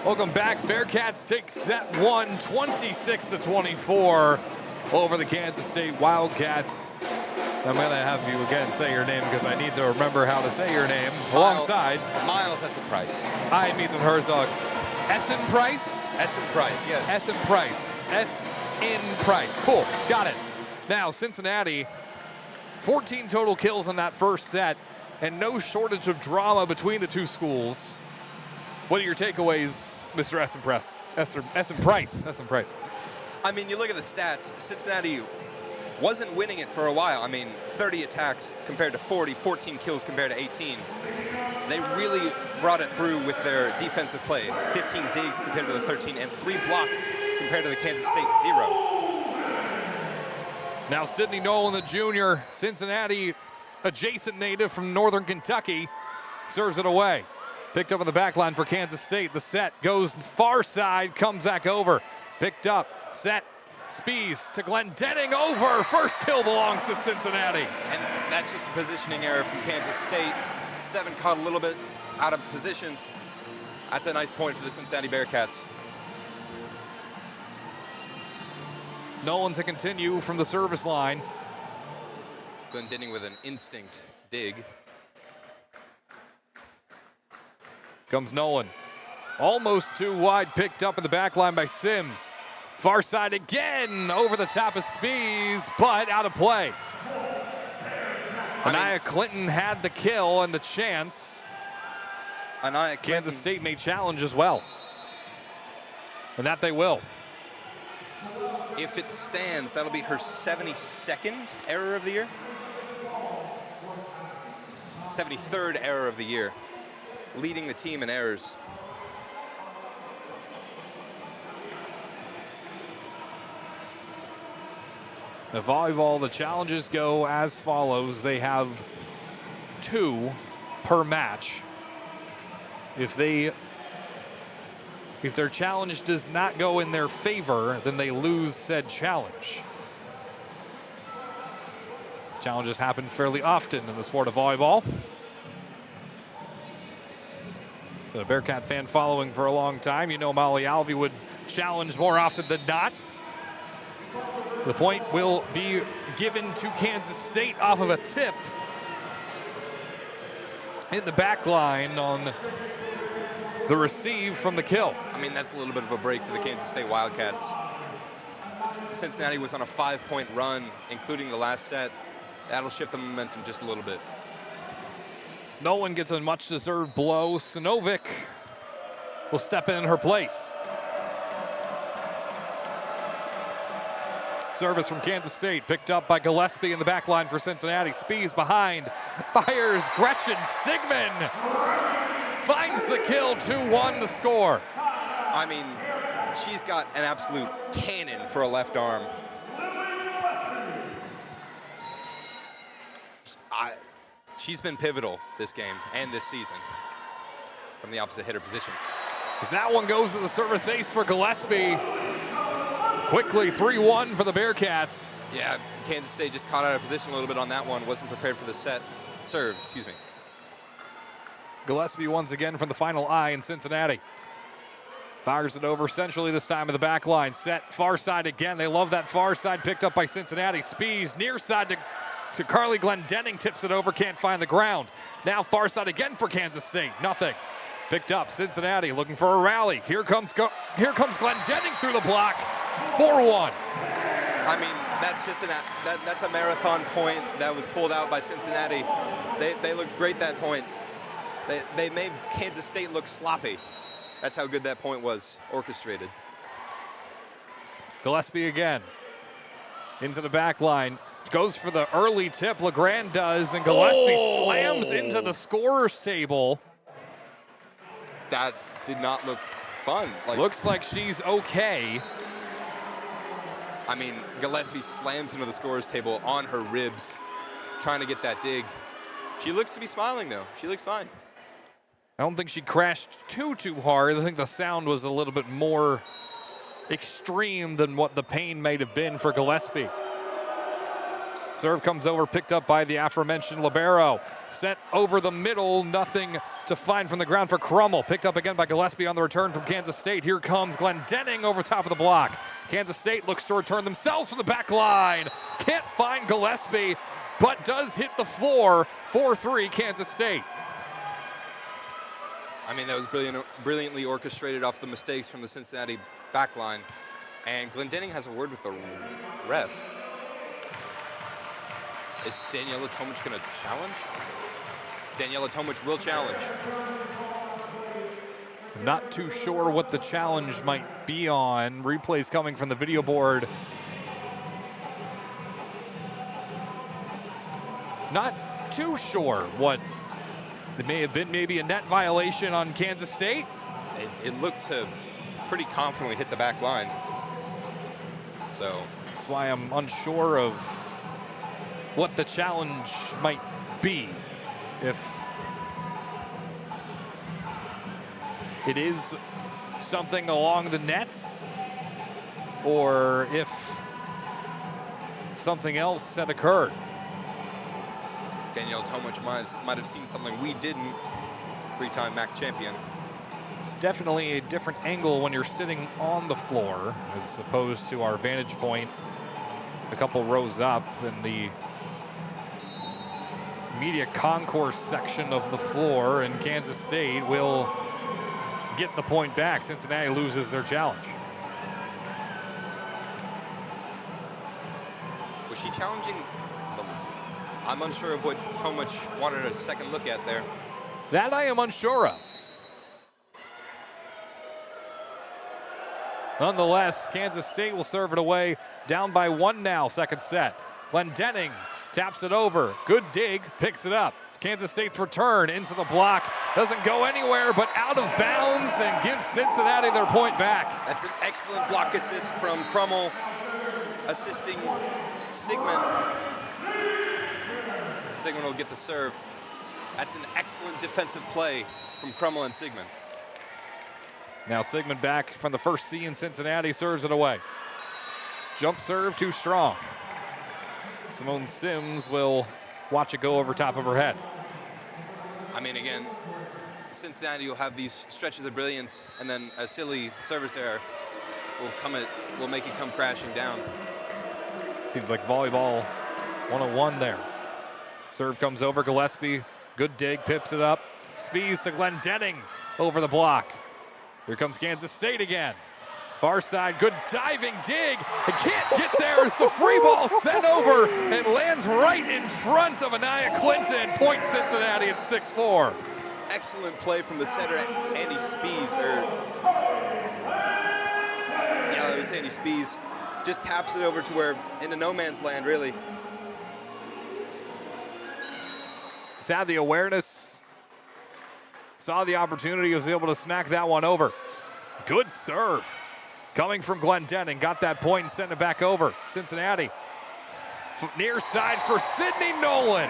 Welcome back. Bearcats take set one, 26-24 over the Kansas State Wildcats. I'm going to have you again say your name because I need to remember how to say your name. Alongside Miles Essenpreis. I'm Ethan Herzog. Essenpreis? Essenpreis, yes. Essenpreis. Essenpreis. Cool. Got it. Now, Cincinnati, 14 total kills in that first set, and no shortage of drama between the two schools. What are your takeaways, Mr. Essenpreis? Essenpreis. I mean, you look at the stats, Cincinnati wasn't winning it for a while. I mean, 30 attacks compared to 40, 14 kills compared to 18. They really brought it through with their defensive play. 15 digs compared to the 13, and 3 blocks compared to the Kansas State 0. Now Sidney Nolan, the junior, Cincinnati adjacent native from Northern Kentucky, serves it away. Picked up on the back line for Kansas State. The set goes far side, comes back over. Picked up, set, Spees to Glendenning over. First kill belongs to Cincinnati. And that's just a positioning error from Kansas State. 7 caught a little bit out of position. That's a nice point for the Cincinnati Bearcats. Nolan to continue from the service line. Glendenning with an instinct dig. Comes Nolan. Almost too wide, picked up in the back line by Sims. Far side again, over the top of Spees, but out of play. Anaya Clinton had the kill and the chance. Kansas State may challenge as well. And that they will. If it stands, that'll be her 72nd error of the year. 73rd error of the year. Leading the team in errors. The volleyball, the challenges go as follows. They have 2 per match. If their challenge does not go in their favor, then they lose said challenge. Challenges happen fairly often in the sport of volleyball. The Bearcat fan following for a long time, you know Molly Alvey would challenge more often than not. The point will be given to Kansas State off of a tip in the back line on the receive from the kill. I mean, that's a little bit of a break for the Kansas State Wildcats. Cincinnati was on a 5-point run, including the last set. That'll shift the momentum just a little bit. Nolan gets a much-deserved blow. Sinovic will step in her place. Service from Kansas State, picked up by Gillespie in the back line for Cincinnati. Spees behind, fires Gretchen Sigmund. Finds the kill, 2-1 the score. I mean, she's got an absolute cannon for a left arm. She's been pivotal this game and this season from the opposite hitter position. As that one goes to the service ace for Gillespie. Quickly 3-1 for the Bearcats. Yeah, Kansas State just caught out of position a little bit on that one. Wasn't prepared for the serve, excuse me. Gillespie once again from the final eye in Cincinnati. Fires it over centrally this time in the back line. Set far side again. They love that far side, picked up by Cincinnati. Spees near side to Carly Glendenning, tips it over, can't find the ground. Now far side again for Kansas State, nothing. Picked up, Cincinnati looking for a rally. Here comes Glendenning through the block, 4-1. I mean, that's just that's a marathon point that was pulled out by Cincinnati. They looked great that point. They made Kansas State look sloppy. That's how good that point was orchestrated. Gillespie again, into the back line. Goes for the early tip, LeGrand does, and Gillespie slams into the scorer's table. That did not look fun. Looks like she's okay. I mean, Gillespie slams into the scorer's table on her ribs, trying to get that dig. She looks to be smiling, though. She looks fine. I don't think she crashed too hard. I think the sound was a little bit more extreme than what the pain might have been for Gillespie. Serve comes over, picked up by the aforementioned libero. Sent over the middle, nothing to find from the ground for Crummel. Picked up again by Gillespie on the return from Kansas State. Here comes Glendenning over top of the block. Kansas State looks to return themselves from the back line. Can't find Gillespie, but does hit the floor. 4-3 Kansas State. I mean, that was brilliantly orchestrated off the mistakes from the Cincinnati backline. And Glendenning has a word with the ref. Is Daniela Tomic going to challenge? Daniela Tomic will challenge. Not too sure what the challenge might be on. Replays coming from the video board. Not too sure what it may have been. Maybe a net violation on Kansas State. It looked to pretty confidently hit the back line. So that's why I'm unsure of what the challenge might be. If it is something along the nets, or if something else had occurred. Danielle Tomic might have seen something we didn't. Three-time MAC champion. It's definitely a different angle when you're sitting on the floor as opposed to our vantage point a couple rows up in the media concourse section of the floor, and Kansas State will get the point back. Cincinnati loses their challenge. Was she challenging? I'm unsure of what Tomic wanted a second look at there. That I am unsure of. Nonetheless, Kansas State will serve it away. Down by 1 now, second set. Glendenning taps it over. Good dig, picks it up. Kansas State's return into the block. Doesn't go anywhere, but out of bounds, and gives Cincinnati their point back. That's an excellent block assist from Crummel, assisting Sigmund. Sigmund will get the serve. That's an excellent defensive play from Crummel and Sigmund. Now Sigmund back from the first C in Cincinnati, serves it away. Jump serve too strong. Simone Sims will watch it go over top of her head. I mean, again, Cincinnati will have these stretches of brilliance, and then a silly service error will make it come crashing down. Seems like volleyball 101 there. Serve comes over, Gillespie, good dig, pips it up. Spees to Glendenning over the block. Here comes Kansas State again. Far side, good diving dig. It can't get there as the free ball sent over and lands right in front of Anaya Clinton. Point Cincinnati at 6-4. Excellent play from the setter, Andy Spees. That was Andy Spees. Just taps it over to where, into no man's land, really. Just had the awareness, saw the opportunity, was able to smack that one over. Good serve coming from Glendenning, got that point and sent it back over. Cincinnati, near side for Sydney Nolan.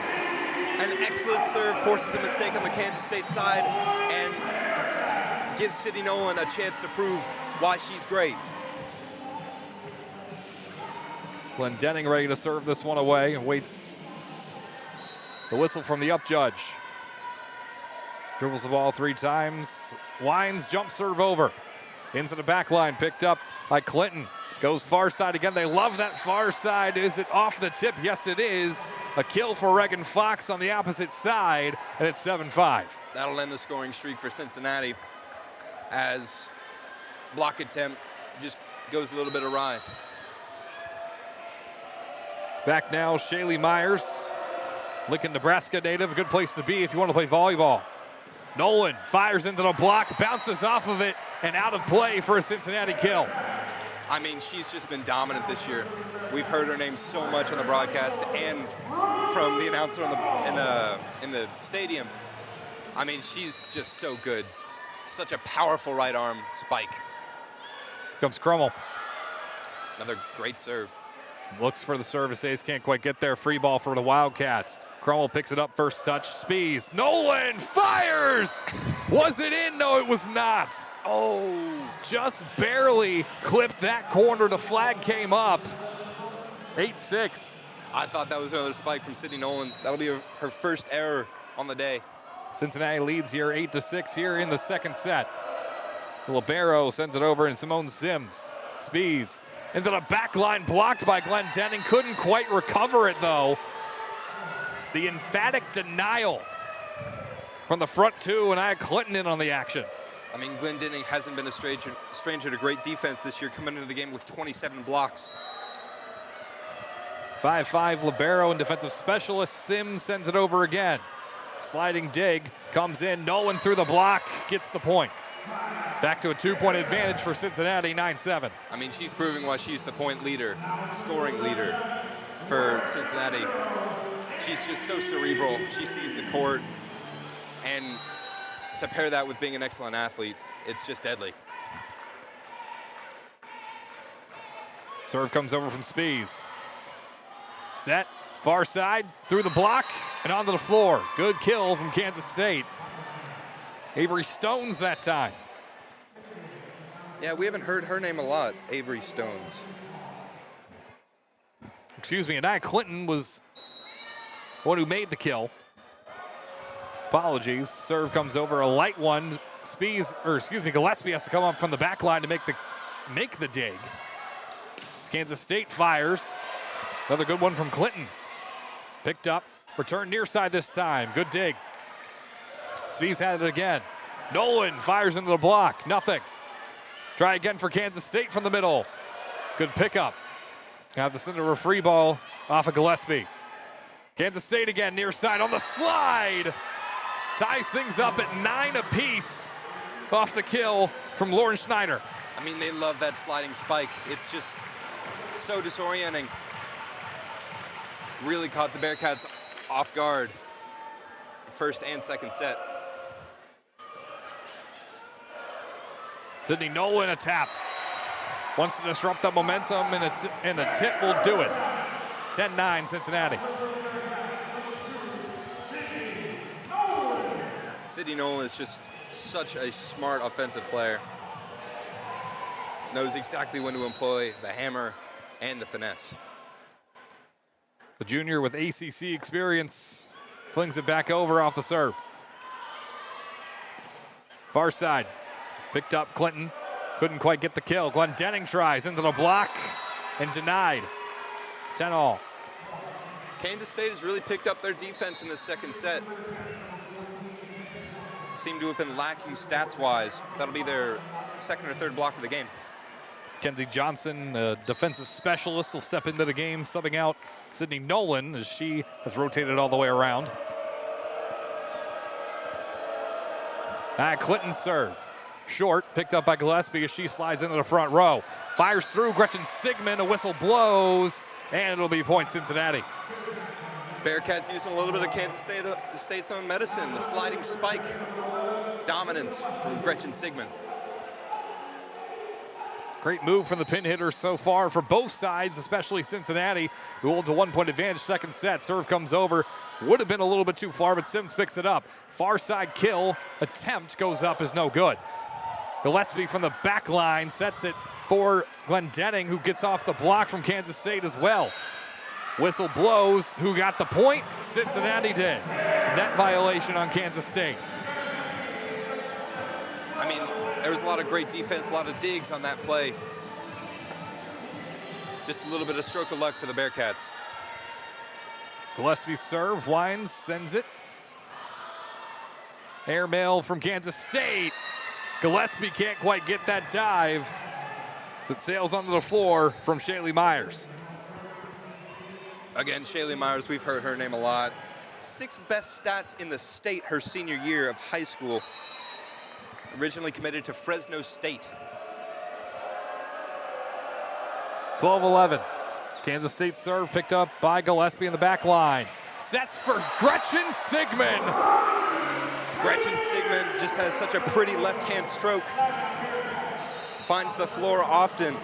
An excellent serve, forces a mistake on the Kansas State side, and gives Sydney Nolan a chance to prove why she's great. Glendenning ready to serve this one away and waits the whistle from the up judge. Dribbles the ball 3 times, winds, jump serve over. Into the back line, picked up by Clinton. Goes far side again. They love that far side. Is it off the tip? Yes, it is. A kill for Reagan Fox on the opposite side, and it's 7-5. That'll end the scoring streak for Cincinnati as block attempt just goes a little bit awry. Back now, Shaylee Myers, Lincoln, Nebraska native. Good place to be if you want to play volleyball. Nolan fires into the block, bounces off of it, and out of play for a Cincinnati kill. I mean, she's just been dominant this year. We've heard her name so much on the broadcast and from the announcer in the stadium. I mean, she's just so good. Such a powerful right arm spike. Comes Crummel. Another great serve. Looks for the service ace, can't quite get there. Free ball for the Wildcats. Crummel picks it up, first touch, Spees. Nolan fires! Was it in? No, it was not. Oh, just barely clipped that corner. The flag came up. 8-6. I thought that was another spike from Sydney Nolan. That'll be her first error on the day. Cincinnati leads here 8-6 here in the second set. Libero sends it over, and Simone Sims. Spies into the back line, blocked by Glendenning. Couldn't quite recover it, though. The emphatic denial from the front two, and Aya Clinton in on the action. I mean, Glendenning hasn't been a stranger to great defense this year, coming into the game with 27 blocks. 5-5 Libero and defensive specialist. Sims sends it over again. Sliding dig comes in. Nolan through the block, gets the point. Back to a 2-point advantage for Cincinnati, 9-7. I mean, she's proving why she's the point leader, scoring leader for Cincinnati. She's just so cerebral. She sees the court, and to pair that with being an excellent athlete, it's just deadly. Serve comes over from Spies. Set, far side, through the block, and onto the floor. Good kill from Kansas State. Avery Stones that time. Yeah, we haven't heard her name a lot, Avery Stones. Excuse me, and Aya Clinton was the one who made the kill. Apologies. Serve comes over, a light one. Gillespie has to come up from the back line to make the dig. As Kansas State fires. Another good one from Clinton. Picked up, returned near side this time. Good dig. Spies had it again. Nolan fires into the block, nothing. Try again for Kansas State from the middle. Good pickup. Have to send over a free ball off of Gillespie. Kansas State again, near side on the slide. Ties things up at 9 apiece off the kill from Lauren Schneider. I mean, they love that sliding spike. It's just so disorienting. Really caught the Bearcats off guard, first and second set. Sydney Nolan a tap. Wants to disrupt the momentum, and a tip will do it. 10-9 Cincinnati. Sydney Nolan is just such a smart offensive player. Knows exactly when to employ the hammer and the finesse. The junior with ACC experience flings it back over off the serve. Far side. Picked up Clinton. Couldn't quite get the kill. Glendenning tries into the block and denied. 10-all. Kansas State has really picked up their defense in the second set. Seem to have been lacking stats-wise. That'll be their second or third block of the game. Kenzie Johnson, a defensive specialist, will step into the game, subbing out Sydney Nolan as she has rotated all the way around. Clinton's serve. Short, picked up by Gillespie as she slides into the front row. Fires through, Gretchen Sigmund, a whistle blows, and it'll be point Cincinnati. Bearcats using a little bit of Kansas State's own medicine, the sliding spike dominance from Gretchen Sigmund. Great move from the pin hitters so far for both sides, especially Cincinnati, who holds a 1-point advantage second set. Serve comes over. Would have been a little bit too far, but Sims picks it up. Far side kill attempt goes up, is no good. Gillespie from the back line sets it for Glendenning, who gets off the block from Kansas State as well. Whistle blows. Who got the point? Cincinnati did. Net violation on Kansas State. I mean, there was a lot of great defense, a lot of digs on that play. Just a little bit of stroke of luck for the Bearcats. Gillespie serve, winds, sends it. Airmail from Kansas State. Gillespie can't quite get that dive as it sails onto the floor from Shaylee Myers. Again, Shaylee Myers, we've heard her name a lot. 6th best stats in the state her senior year of high school. Originally committed to Fresno State. 12-11. Kansas State serve picked up by Gillespie in the back line. Sets for Gretchen Sigmund. Gretchen Sigmund just has such a pretty left-hand stroke. Finds the floor often.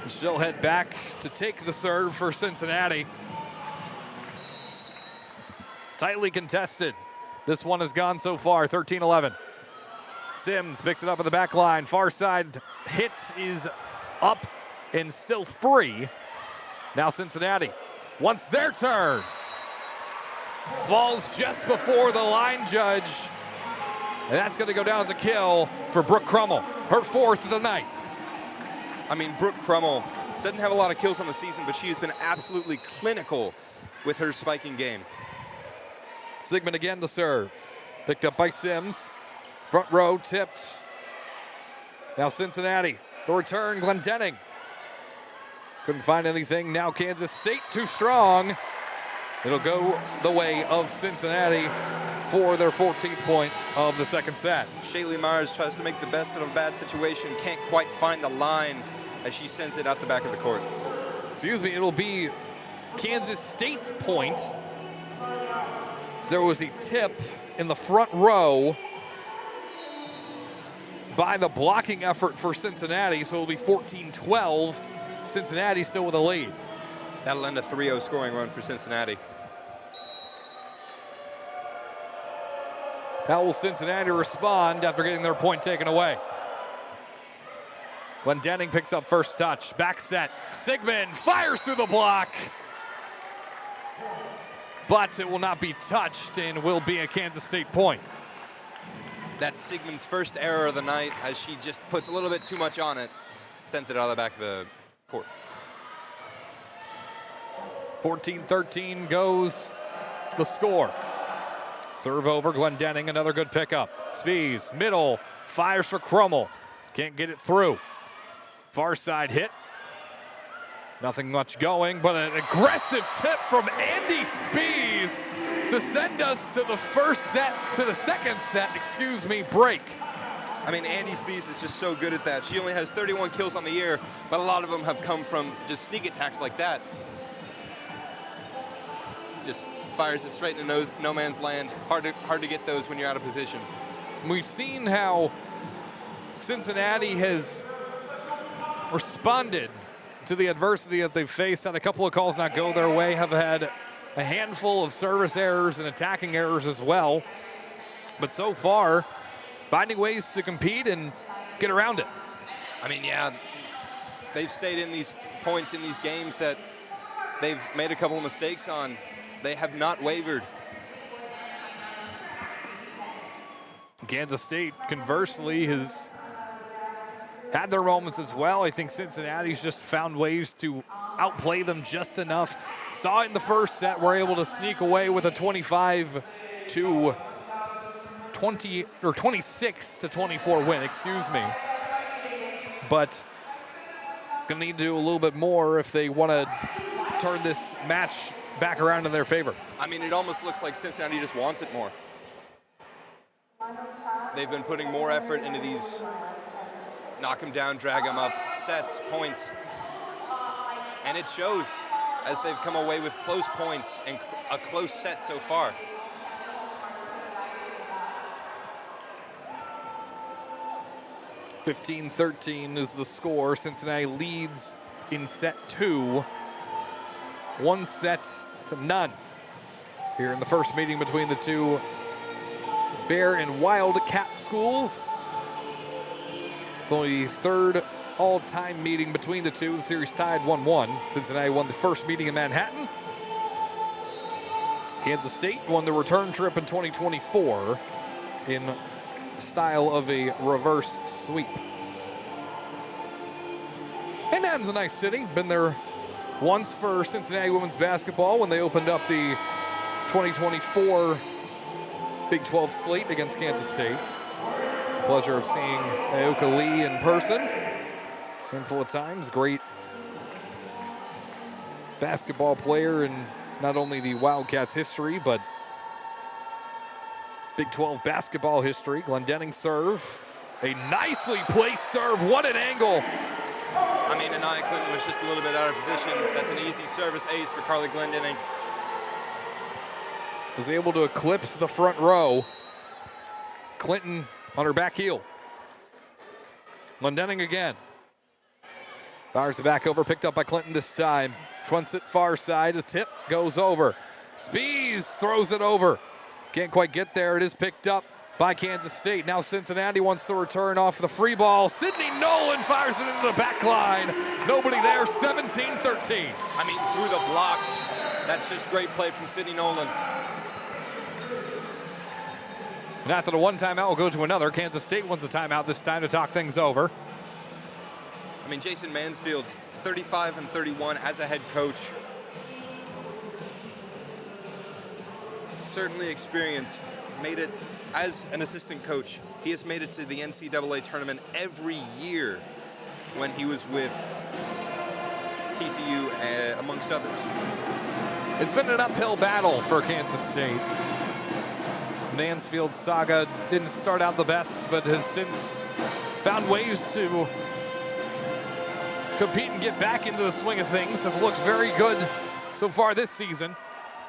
She'll head back to take the serve for Cincinnati. Tightly contested. This one has gone so far, 13-11. Sims picks it up in the back line. Far side hit is up and still free. Now Cincinnati wants their turn. falls just before the line judge. And that's going to go down as a kill for Brooke Crummell, her 4th of the night. I mean, Brooke Crummell doesn't have a lot of kills on the season, but she has been absolutely clinical with her spiking game. Sigmund again to serve. Picked up by Sims. Front row tipped. Now Cincinnati. The return, Glendenning. Couldn't find anything. Now Kansas State too strong. It'll go the way of Cincinnati for their 14th point of the second set. Shaylee Myers tries to make the best of a bad situation. Can't quite find the line as she sends it out the back of the court. Excuse me, it'll be Kansas State's point. There was a tip in the front row by the blocking effort for Cincinnati, so it'll be 14-12. Cincinnati still with a lead. That'll end a 3-0 scoring run for Cincinnati. How will Cincinnati respond after getting their point taken away? Glendenning picks up first touch. Back set. Sigmund fires through the block. But it will not be touched and will be a Kansas State point. That's Sigmund's first error of the night as she just puts a little bit too much on it. Sends it out of the back of the court. 14-13 goes the score. Serve over, Glendenning, another good pickup. Spies, middle, fires for Crummell. Can't get it through. Far side hit. Nothing much going, but an aggressive tip from Andy Spies to send us to the second set, break. I mean, Andy Spies is just so good at that. She only has 31 kills on the year, but a lot of them have come from just sneak attacks like that. Just fires it straight into no man's land. Hard to get those when you're out of position. We've seen how Cincinnati has responded to the adversity that they've faced. Had a couple of calls not go their way, have had a handful of service errors and attacking errors as well. But so far, finding ways to compete and get around it. I mean, yeah, they've stayed in these points in these games that they've made a couple of mistakes on. They have not wavered. Kansas State, conversely, has had their moments as well. I think Cincinnati's just found ways to outplay them just enough. Saw it in the first set, were able to sneak away with a 26 to 24 win, But gonna need to do a little bit more if they want to turn this match back around in their favor. I mean, it almost looks like Cincinnati just wants it more. They've been putting more effort into these knock them down, drag them up sets, points. And it shows as they've come away with close points and a close set so far. (15-13) is the score. Cincinnati leads in set 2. 1-0 here in the first meeting between the two Bear and Wildcat schools. It's only the third all-time meeting between the two. The series tied 1-1. Cincinnati won the first meeting in Manhattan. Kansas State won the return trip in 2024 in style of a reverse sweep. Manhattan's a nice city. Been there once for Cincinnati women's basketball when they opened up the 2024 Big 12 slate against Kansas State. Pleasure of seeing Aoka Lee in person a handful of times. Great basketball player in not only the Wildcats history, but Big 12 basketball history. Glendenning serve. A nicely placed serve. What an angle. I mean, Anaya Clinton was just a little bit out of position. That's an easy service ace for Carly Glendenning. Was able to eclipse the front row. Clinton on her back heel. Glendenning again. Fires it back over, picked up by Clinton this time. Trunts it far side, a tip goes over. Spies throws it over. Can't quite get there, it is picked up by Kansas State. Now Cincinnati wants the return off the free ball. Sydney Nolan fires it into the back line. Nobody there, 17-13. I mean, through the block. That's just great play from Sydney Nolan. And after the one timeout, we'll go to another. Kansas State wants a timeout this time to talk things over. I mean, Jason Mansfield, 35-31 as a head coach. Certainly experienced, made it as an assistant coach. He has made it to the NCAA tournament every year when he was with TCU, amongst others. It's been an uphill battle for Kansas State. Mansfield's saga didn't start out the best, but has since found ways to compete and get back into the swing of things. Have looked very good so far this season.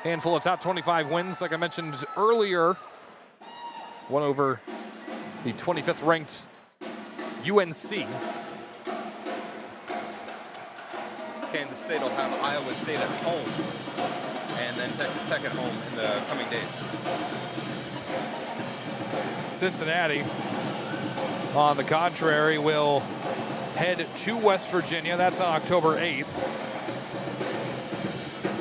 Handful of top 25 wins, like I mentioned earlier. One over the 25th ranked UNC. Kansas State will have Iowa State at home and then Texas Tech at home in the coming days. Cincinnati, on the contrary, will head to West Virginia. That's on October 8th.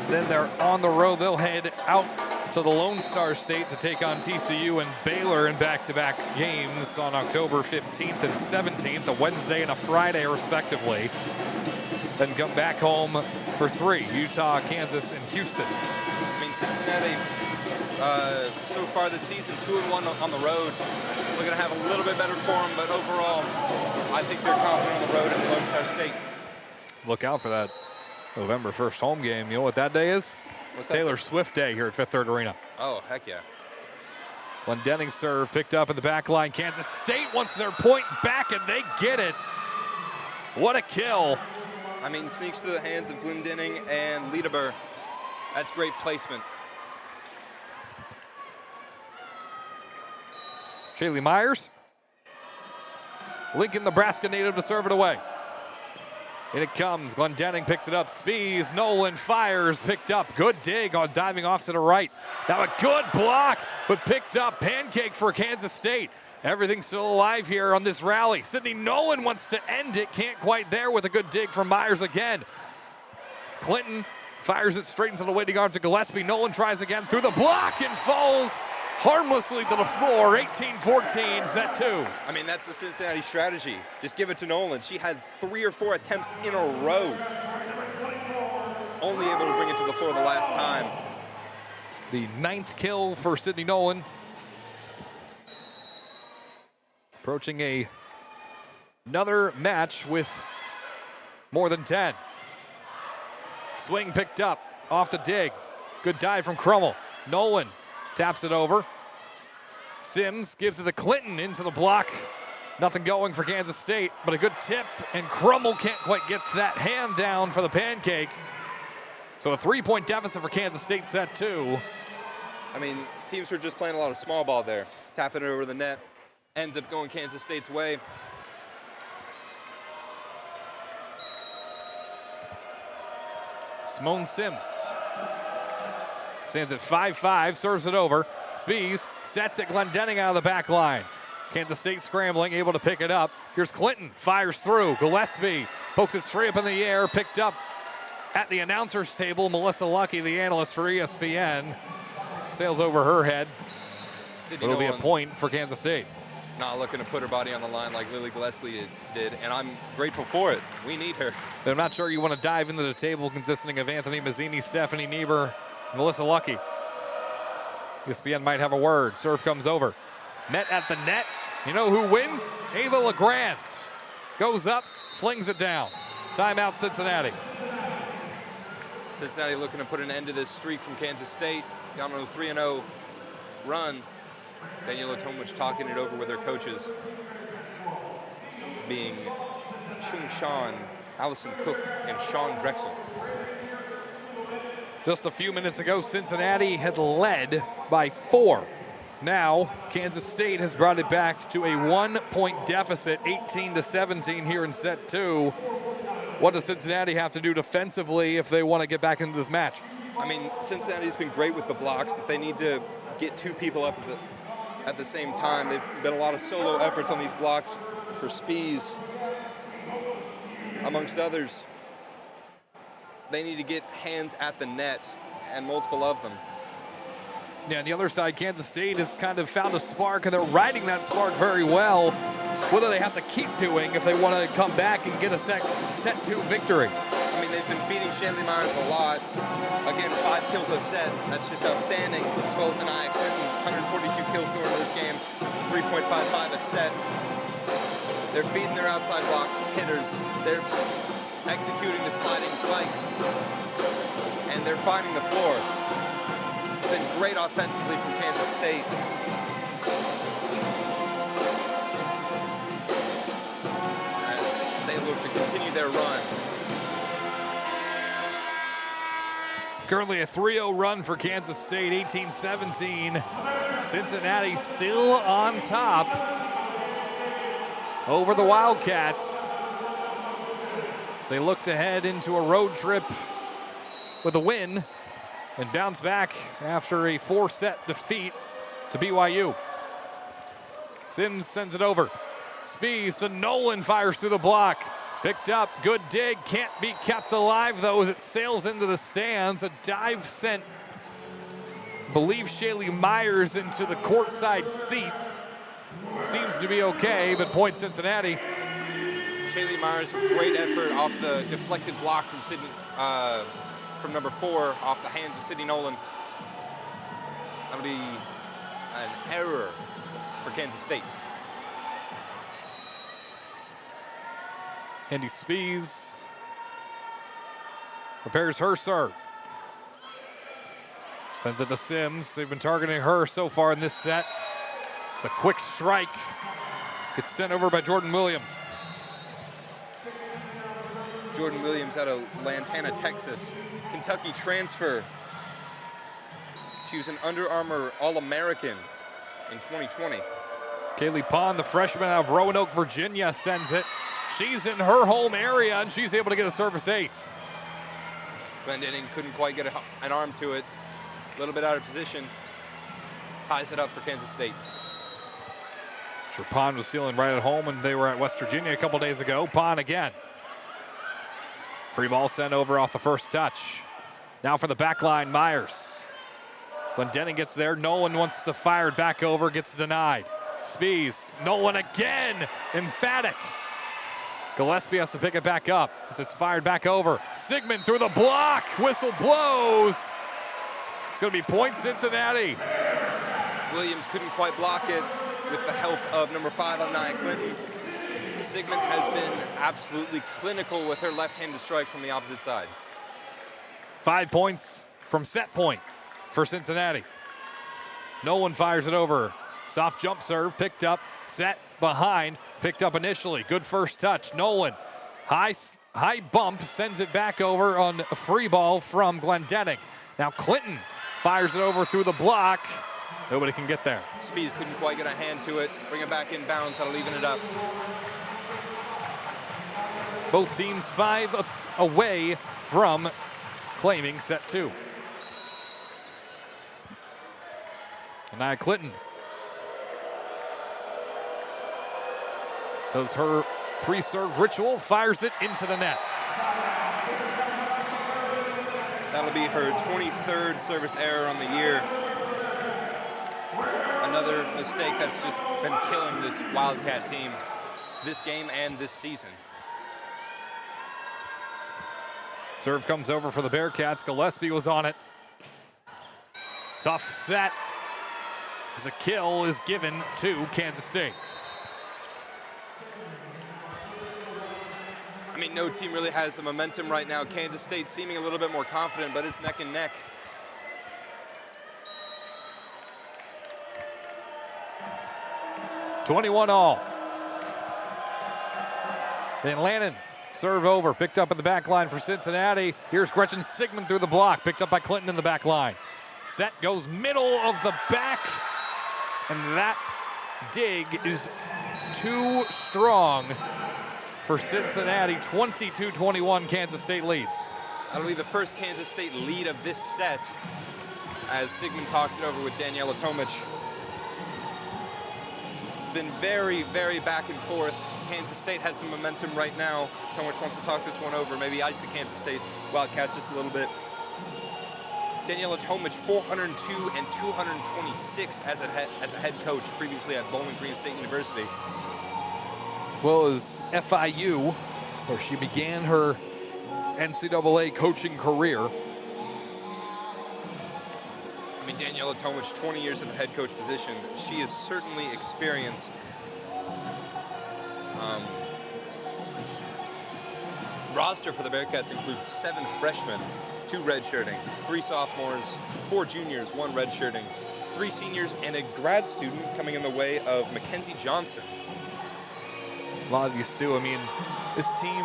Then they're on the road. They'll head out to the Lone Star State to take on TCU and Baylor in back-to-back games on October 15th and 17th, a Wednesday and a Friday, respectively. Then come back home for 3, Utah, Kansas, and Houston. I mean, Cincinnati, so far this season, 2-1 on the road. We're going to have a little bit better form, but overall, I think they're confident on the road in Lone Star State. Look out for that November 1st home game. You know what that day is? What's that? Taylor Swift Day here at Fifth Third Arena. Oh, heck yeah. Glendenning serve picked up in the back line. Kansas State wants their point back, and they get it. What a kill. I mean, sneaks to the hands of Glendenning and Liederber. That's great placement. Shaylee Myers. Lincoln, Nebraska native to serve it away. In it comes. Glendenning picks it up. Spees. Nolan fires. Picked up. Good dig on diving off to the right. Now a good block, but picked up. Pancake for Kansas State. Everything's still alive here on this rally. Sydney Nolan wants to end it. Can't quite there with a good dig from Myers again. Clinton fires it straight into the waiting arms to Gillespie. Nolan tries again through the block and falls harmlessly to the floor. 18-14, set 2. I mean, that's the Cincinnati strategy. Just give it to Nolan. She had 3 or 4 attempts in a row. Only able to bring it to the floor the last time. The 9th kill for Sydney Nolan. Approaching another match with more than 10. Swing picked up off the dig. Good dive from Crummell. Nolan taps it over. Sims gives it to Clinton into the block. Nothing going for Kansas State, but a good tip, and Crummell can't quite get that hand down for the pancake. So a 3-point deficit for Kansas State, set 2. I mean, teams were just playing a lot of small ball there. Tapping it over the net. Ends up going Kansas State's way. Simone Sims stands at 5'5", serves it over. Spees sets it. Glendenning out of the back line. Kansas State scrambling, able to pick it up. Here's Clinton, fires through. Gillespie pokes it straight up in the air, picked up at the announcer's table. Melissa Lucky, the analyst for ESPN, sails over her head. It'll be a point for Kansas State. Not looking to put her body on the line like Lily Gillespie did, and I'm grateful for it. We need her. I'm not sure you want to dive into the table consisting of Anthony Mazzini, Stephanie Niebuhr, Melissa Lucky. ESPN might have a word. Serve comes over. Met at the net. You know who wins? Ava LeGrand. Goes up, flings it down. Timeout, Cincinnati. Cincinnati looking to put an end to this streak from Kansas State. Got on a 3-0 run. Daniela Tomic talking it over with their coaches, being Shung Shan, Allison Cook, and Sean Drexel. Just a few minutes ago, Cincinnati had led by 4. Now, Kansas State has brought it back to a 1-point deficit, 18-17 here in set 2. What does Cincinnati have to do defensively if they want to get back into this match? I mean, Cincinnati's been great with the blocks, but they need to get 2 people up at the same time. They've been a lot of solo efforts on these blocks for Spees, amongst others. They need to get hands at the net, and multiple of them. Yeah, on the other side, Kansas State has kind of found a spark, and they're riding that spark very well. Whether they have to keep doing if they want to come back and get a set two victory. I mean, they've been feeding Shanley Myers a lot. Again, 5 kills a set. That's just outstanding. As well as Nia Clinton, 142 kills going into this game, 3.55 a set. They're feeding their outside block hitters. They're executing the sliding spikes. And they're finding the floor. It's been great offensively from Kansas State. Look to continue their run. Currently a 3-0 run for Kansas State, 18-17. Cincinnati still on top over the Wildcats as they look to head into a road trip with a win and bounce back after a 4-set defeat to BYU. Sims sends it over. Spees to Nolan, fires through the block. Picked up, good dig, can't be kept alive though as it sails into the stands. A dive sent, I believe, Shaley Myers into the courtside seats. Seems to be okay, but point Cincinnati. Shaley Myers, great effort off the deflected block from Sydney, from number 4, off the hands of Sydney Nolan. That'll be an error for Kansas State. Andy Spees repairs her serve. Sends it to Sims. They've been targeting her so far in this set. It's a quick strike. Gets sent over by Jordan Williams. Jordan Williams out of Lantana, Texas. Kentucky transfer. She was an Under Armour All-American in 2020. Kaylee Pond, the freshman out of Roanoke, Virginia, sends it. She's in her home area, and she's able to get a service ace. Glendening couldn't quite get an arm to it. A little bit out of position. Ties it up for Kansas State. Sure, Pond was feeling right at home when they were at West Virginia a couple days ago. Pond again. Free ball sent over off the first touch. Now for the back line, Myers. Glendening gets there. Nolan wants to fire it back over, gets denied. Spees, Nolan again, emphatic. Gillespie has to pick it back up as it's fired back over. Sigmund through the block, whistle blows. It's gonna be point Cincinnati. Williams couldn't quite block it with the help of number 5 on Nia Clinton. Sigmund has been absolutely clinical with her left-handed strike from the opposite side. 5 points from set point for Cincinnati. Nolan fires it over. Soft jump serve, picked up, set behind, picked up initially. Good first touch. Nolan, high bump, sends it back over on a free ball from Glendening. Now Clinton fires it over through the block. Nobody can get there. Spees couldn't quite get a hand to it. Bring it back in bounds, that'll even it up. Both teams 5 away from claiming set 2. And now Clinton does her pre-serve ritual, fires it into the net. That'll be her 23rd service error on the year. Another mistake that's just been killing this Wildcat team this game and this season. Serve comes over for the Bearcats. Gillespie was on it. Tough set as a kill is given to Kansas State. I mean, no team really has the momentum right now. Kansas State seeming a little bit more confident, but it's neck and neck. $21 all. Van Lannon, serve over, picked up in the back line for Cincinnati. Here's Gretchen Sigmund through the block, picked up by Clinton in the back line. Set goes middle of the back, and that dig is too strong for Cincinnati. 22-21, Kansas State leads. That'll be the first Kansas State lead of this set as Sigmund talks it over with Daniela Tomic. It's been very, very back and forth. Kansas State has some momentum right now. Tomic wants to talk this one over, maybe ice the Kansas State Wildcats just a little bit. Daniela Tomic, 402 and 226 as a head coach previously at Bowling Green State University. As well as FIU, where she began her NCAA coaching career. I mean, Daniela Tomic, 20 years in the head coach position. She is certainly experienced. Roster for the Bearcats includes 7 freshmen, 2 redshirting, 3 sophomores, 4 juniors, 1 redshirting, 3 seniors, and a grad student coming in the way of Mackenzie Johnson. A lot of these too. I mean, this team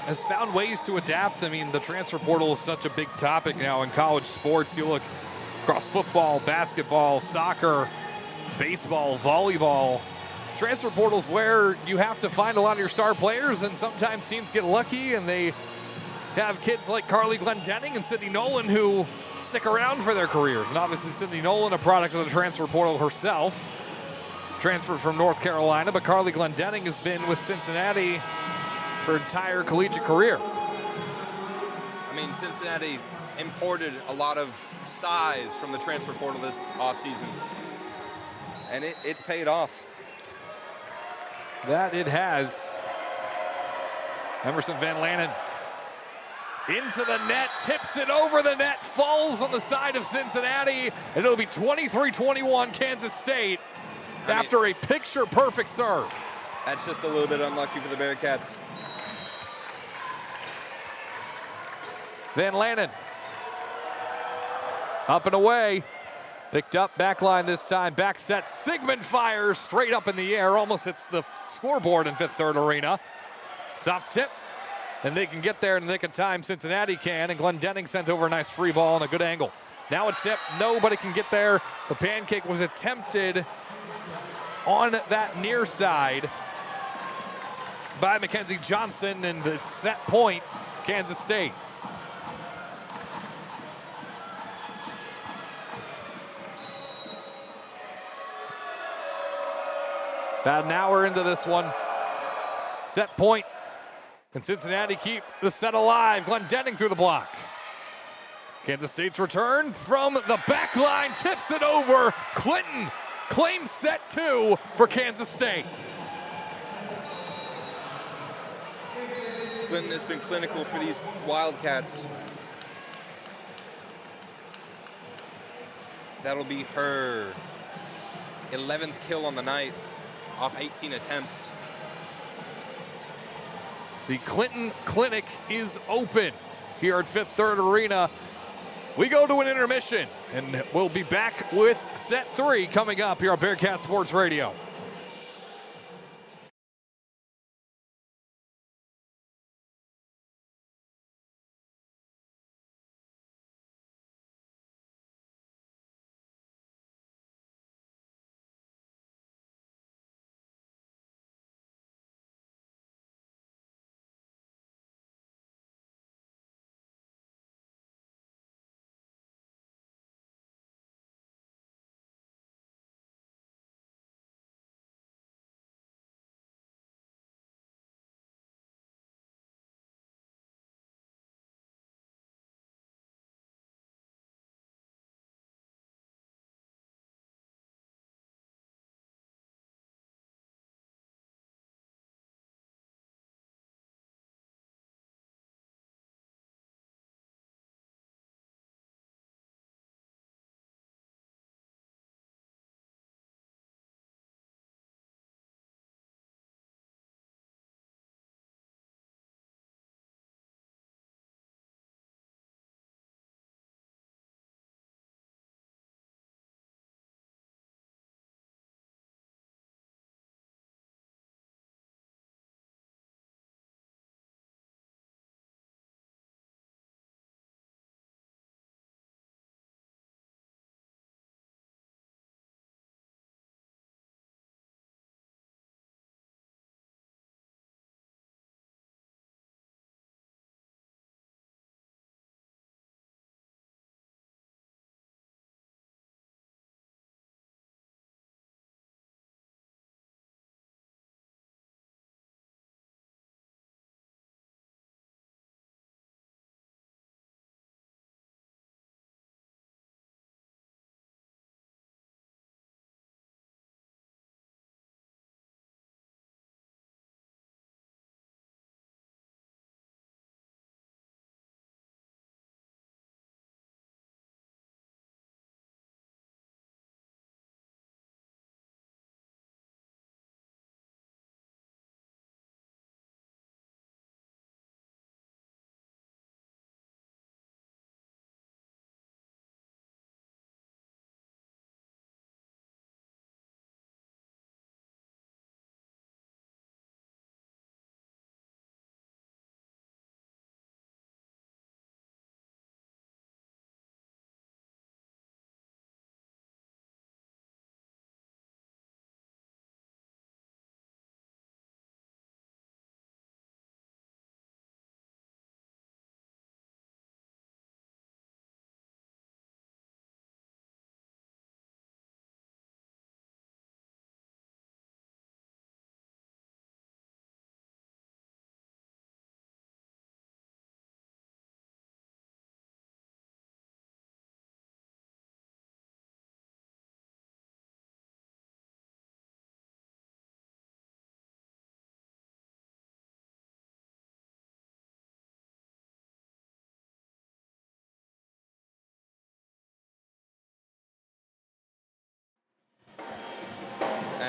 has found ways to adapt. I mean, the transfer portal is such a big topic now in college sports. You look across football, basketball, soccer, baseball, volleyball. Transfer portal's where you have to find a lot of your star players, and sometimes teams get lucky and they have kids like Carly Glendenning and Sydney Nolan who stick around for their careers. And obviously Sydney Nolan, a product of the transfer portal herself, transferred from North Carolina, but Carly Glendenning has been with Cincinnati her entire collegiate career. I mean, Cincinnati imported a lot of size from the transfer portal this offseason, and it's paid off. That it has. Emerson Van Lanen into the net, tips it over the net, falls on the side of Cincinnati, and it'll be 23-21 Kansas State after a picture-perfect serve. That's just a little bit unlucky for the Bearcats. Van Lanen up and away. Picked up, back line this time, back set. Sigmund fires straight up in the air, almost hits the scoreboard in Fifth Third Arena. Soft tip, and they can get there in the nick of time. Cincinnati can, and Glendenning sent over a nice free ball and a good angle. Now a tip, nobody can get there. The pancake was attempted on that near side by Mackenzie Johnson, and it's set point, Kansas State. About an hour into this one. Set point. Can Cincinnati keep the set alive? Glendenning through the block. Kansas State's return from the back line, tips it over. Clinton claims set 2 for Kansas State. Clinton has been clinical for these Wildcats. That'll be her 11th kill on the night off 18 attempts. The Clinton Clinic is open here at Fifth Third Arena. We go to an intermission, and we'll be back with set 3 coming up here on Bearcat Sports Radio.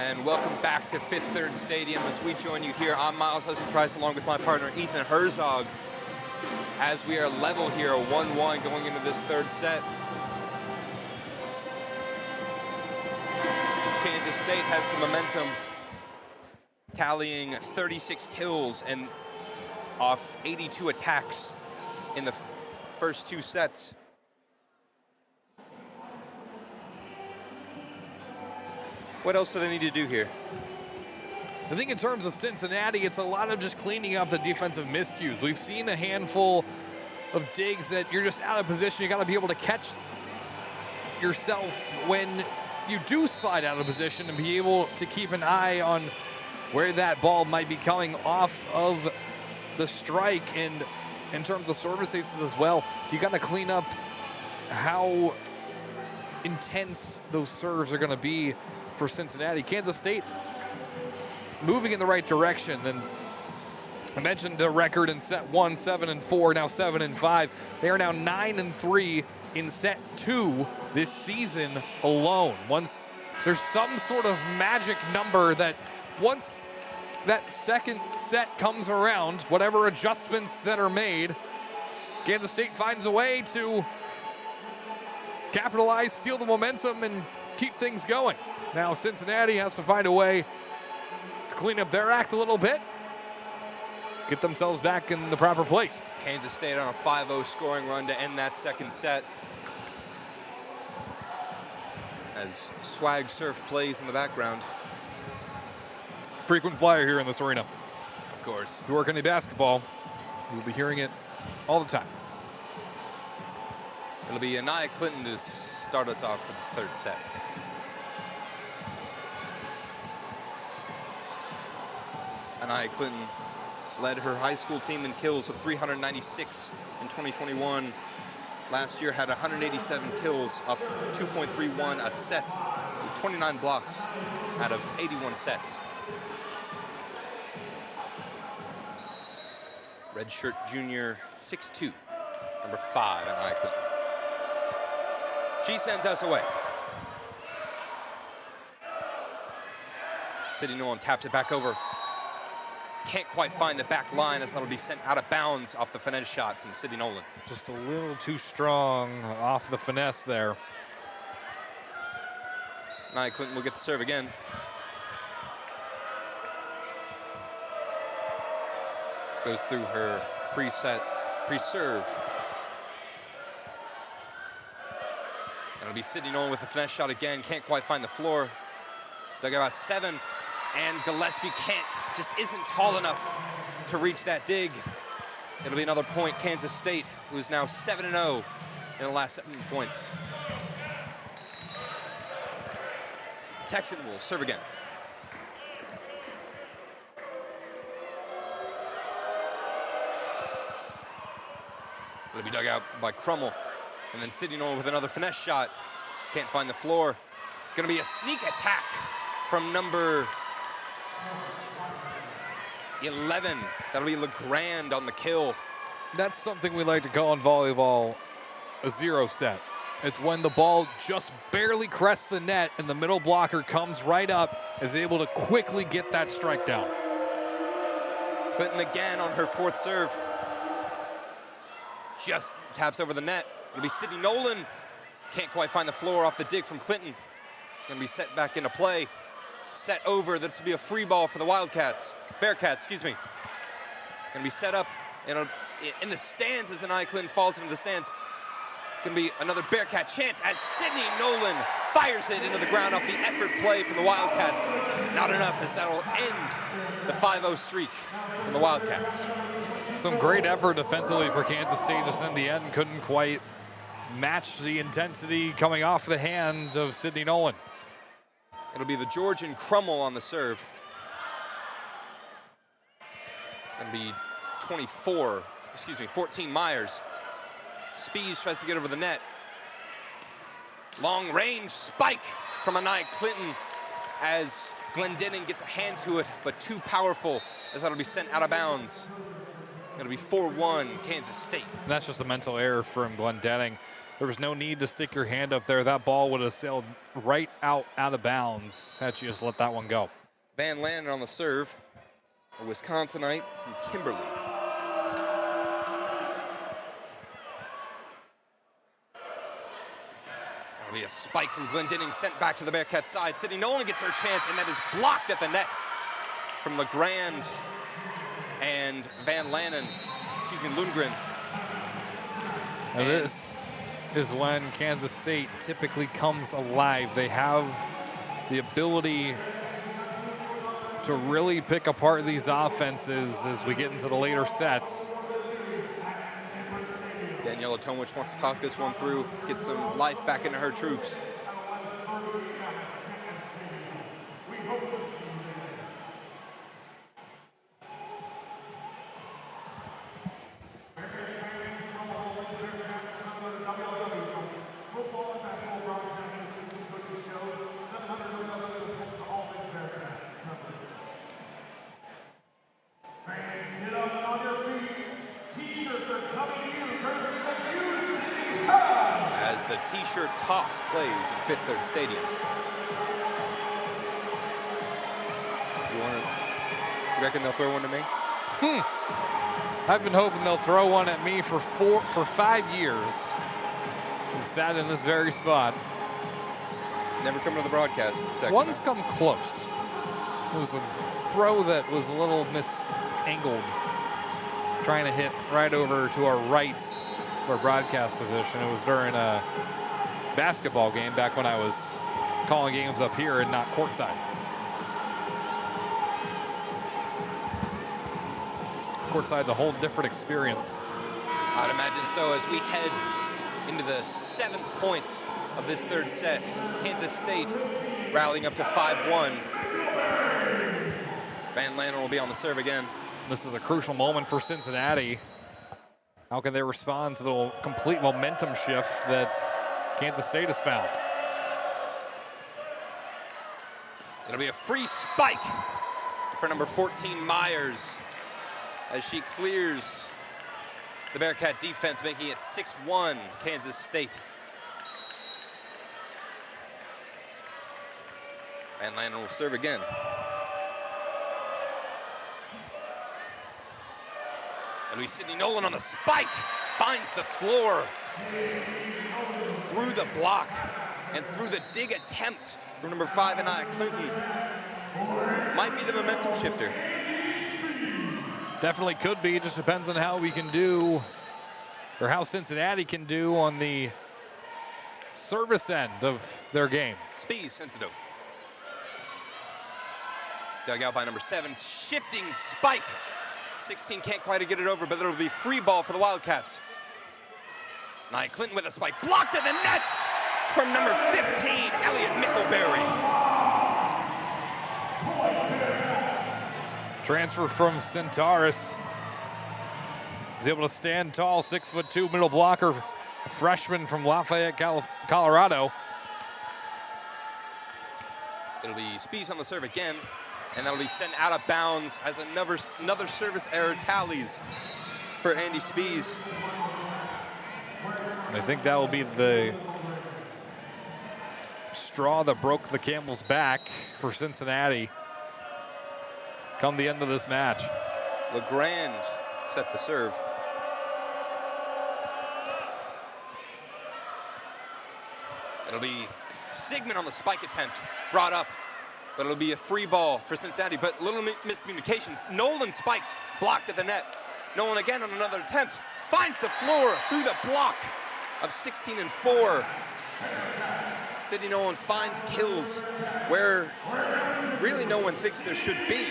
And welcome back to Fifth Third Stadium as we join you here. I'm Miles Essenpreis along with my partner Ethan Herzog as we are level here, 1-1 going into this third set. Kansas State has the momentum, tallying 36 kills and off 82 attacks in the first 2 sets. What else do they need to do here? I think in terms of Cincinnati, it's a lot of just cleaning up the defensive miscues. We've seen a handful of digs that you're just out of position. You got to be able to catch yourself when you do slide out of position and be able to keep an eye on where that ball might be coming off of the strike. And in terms of service aces as well, you got to clean up how intense those serves are going to be for Cincinnati. Kansas State moving in the right direction. Then I mentioned the record in set 1, 7-4, now 7-5. They are now 9-3 in set 2 this season alone. Once there's some sort of magic number that once that second set comes around, whatever adjustments that are made, Kansas State finds a way to capitalize, steal the momentum, and keep things going. Now Cincinnati has to find a way to clean up their act a little bit, get themselves back in the proper place. Kansas State on a 5-0 scoring run to end that second set. As swag surf plays in the background. Frequent flyer here in this arena. Of course. If you work any basketball, you'll be hearing it all the time. It'll be Anaya Clinton to start us off for the third set. Anaya Clinton led her high school team in kills with 396 in 2021. Last year had 187 kills off 2.31 a set, with 29 blocks out of 81 sets. Redshirt junior, 6'2", number 5, Anaya Clinton. She sends us away. Sydney Nolan taps it back over. Can't quite find the back line as that'll be sent out of bounds off the finesse shot from Sydney Nolan. Just a little too strong off the finesse there. Nia Clinton will get the serve again. Goes through her pre-serve. And it'll be Sydney Nolan with the finesse shot again. Can't quite find the floor. Dug about 7, and Gillespie just isn't tall enough to reach that dig. It'll be another point. Kansas State, who's now 7-0 in the last 7 points. Texan will serve again. It'll be dug out by Crummell. And then Sydney Nolan with another finesse shot. Can't find the floor. Gonna be a sneak attack from number 11. That'll be LeGrand on the kill. That's something we like to call in volleyball a 0 set. It's when the ball just barely crests the net and the middle blocker comes right up, is able to quickly get that strike down. Clinton again on her 4th serve. Just taps over the net. It'll be Sydney Nolan. Can't quite find the floor off the dig from Clinton. Gonna be set back into play. Set over. This will be a free ball for the Bearcats, excuse me. Gonna be set up in the stands as Anaya Clinton falls into the stands. Gonna be another Bearcat chance as Sydney Nolan fires it into the ground off the effort play from the Wildcats. Not enough, as that'll end the 5-0 streak from the Wildcats. Some great effort defensively for Kansas State, just in the end couldn't quite match the intensity coming off the hand of Sydney Nolan. It'll be the Georgian Crummell on the serve. Gonna be 14 Myers. Spees tries to get over the net. Long range spike from Anaya Clinton as Glendening gets a hand to it, but too powerful as that'll be sent out of bounds. Gonna be 4-1 Kansas State. And that's just a mental error from Glendening. There was no need to stick your hand up there. That ball would have sailed right out of bounds had you just let that one go. Van Lanen on the serve, a Wisconsinite from Kimberly. That'll be a spike from Glendenning, sent back to the Bearcat side. Sydney Nolan gets her chance, and that is blocked at the net from Legrand and Lundgren. Now this is when Kansas State typically comes alive. They have the ability to really pick apart these offenses as we get into the later sets. Daniela Tomich wants to talk this one through, get some life back into her troops. T-shirt toss plays in Fifth Third Stadium. You reckon they'll throw one to me? I've been hoping they'll throw one at me for 5 years. I've sat in this very spot. Never come to the broadcast. One's come close. It was a throw that was a little misangled, trying to hit right over to our right, our broadcast position. It was during a basketball game back when I was calling games up here and not courtside. Courtside's a whole different experience. I'd imagine so. As we head into the 7th point of this third set, Kansas State rallying up to 5-1. Van Lanen will be on the serve again. This is a crucial moment for Cincinnati. How can they respond to the complete momentum shift that Kansas State has found? It'll be a free spike for number 14, Myers, as she clears the Bearcat defense, making it 6-1 Kansas State. Van Lanen will serve again. And we Sydney Nolan on the spike, finds the floor through the block and through the dig attempt from number 5, Anaya Clinton. Might be the momentum shifter. Definitely could be. It just depends on how we can do, or how Cincinnati can do on the service end of their game. Speed sensitive. Dug out by number 7, shifting spike. 16 can't quite get it over, but it'll be free ball for the Wildcats. Nia Clinton with a spike, blocked at the net from number 15, Elliot Mickelberry. Transfer from Centaurus. He's able to stand tall, 6'2" middle blocker, a freshman from Lafayette, Colorado. It'll be Spees on the serve again, and that'll be sent out of bounds as another service error tallies for Andy Spees. I think that will be the straw that broke the camel's back for Cincinnati come the end of this match. Legrand set to serve. It'll be Sigmund on the spike attempt, brought up, but it'll be a free ball for Cincinnati, but little miscommunications. Nolan spikes, blocked at the net. Nolan again on another attempt, finds the floor through the block of 16 and 4. Sydney Nolan finds kills where really no one thinks there should be.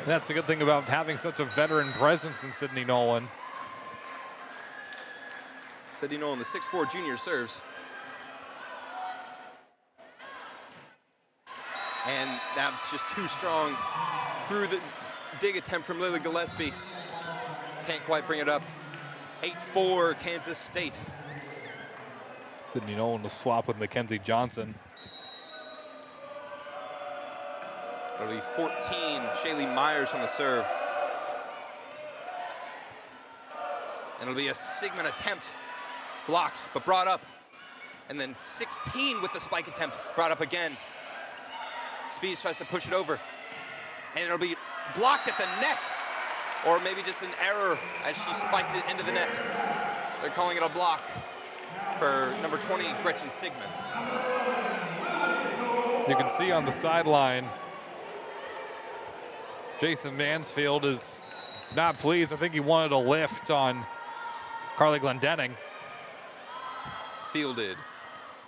That's a good thing about having such a veteran presence in Sydney Nolan. Sydney Nolan, the 6'4" junior, serves. And that's just too strong through the dig attempt from Lily Gillespie. Can't quite bring it up. 8-4 Kansas State. Sydney Nolan to swap with Mackenzie Johnson. It'll be 14, Shaylee Myers on the serve. And it'll be a Sigmund attempt Blocked, but brought up. And then 16 with the spike attempt, brought up again. Spies tries to push it over. And it'll be blocked at the net. Or maybe just an error as she spikes it into the net. They're calling it a block for number 20, Gretchen Sigmund. You can see on the sideline, Jason Mansfield is not pleased. I think he wanted a lift on Carly Glendenning. Fielded.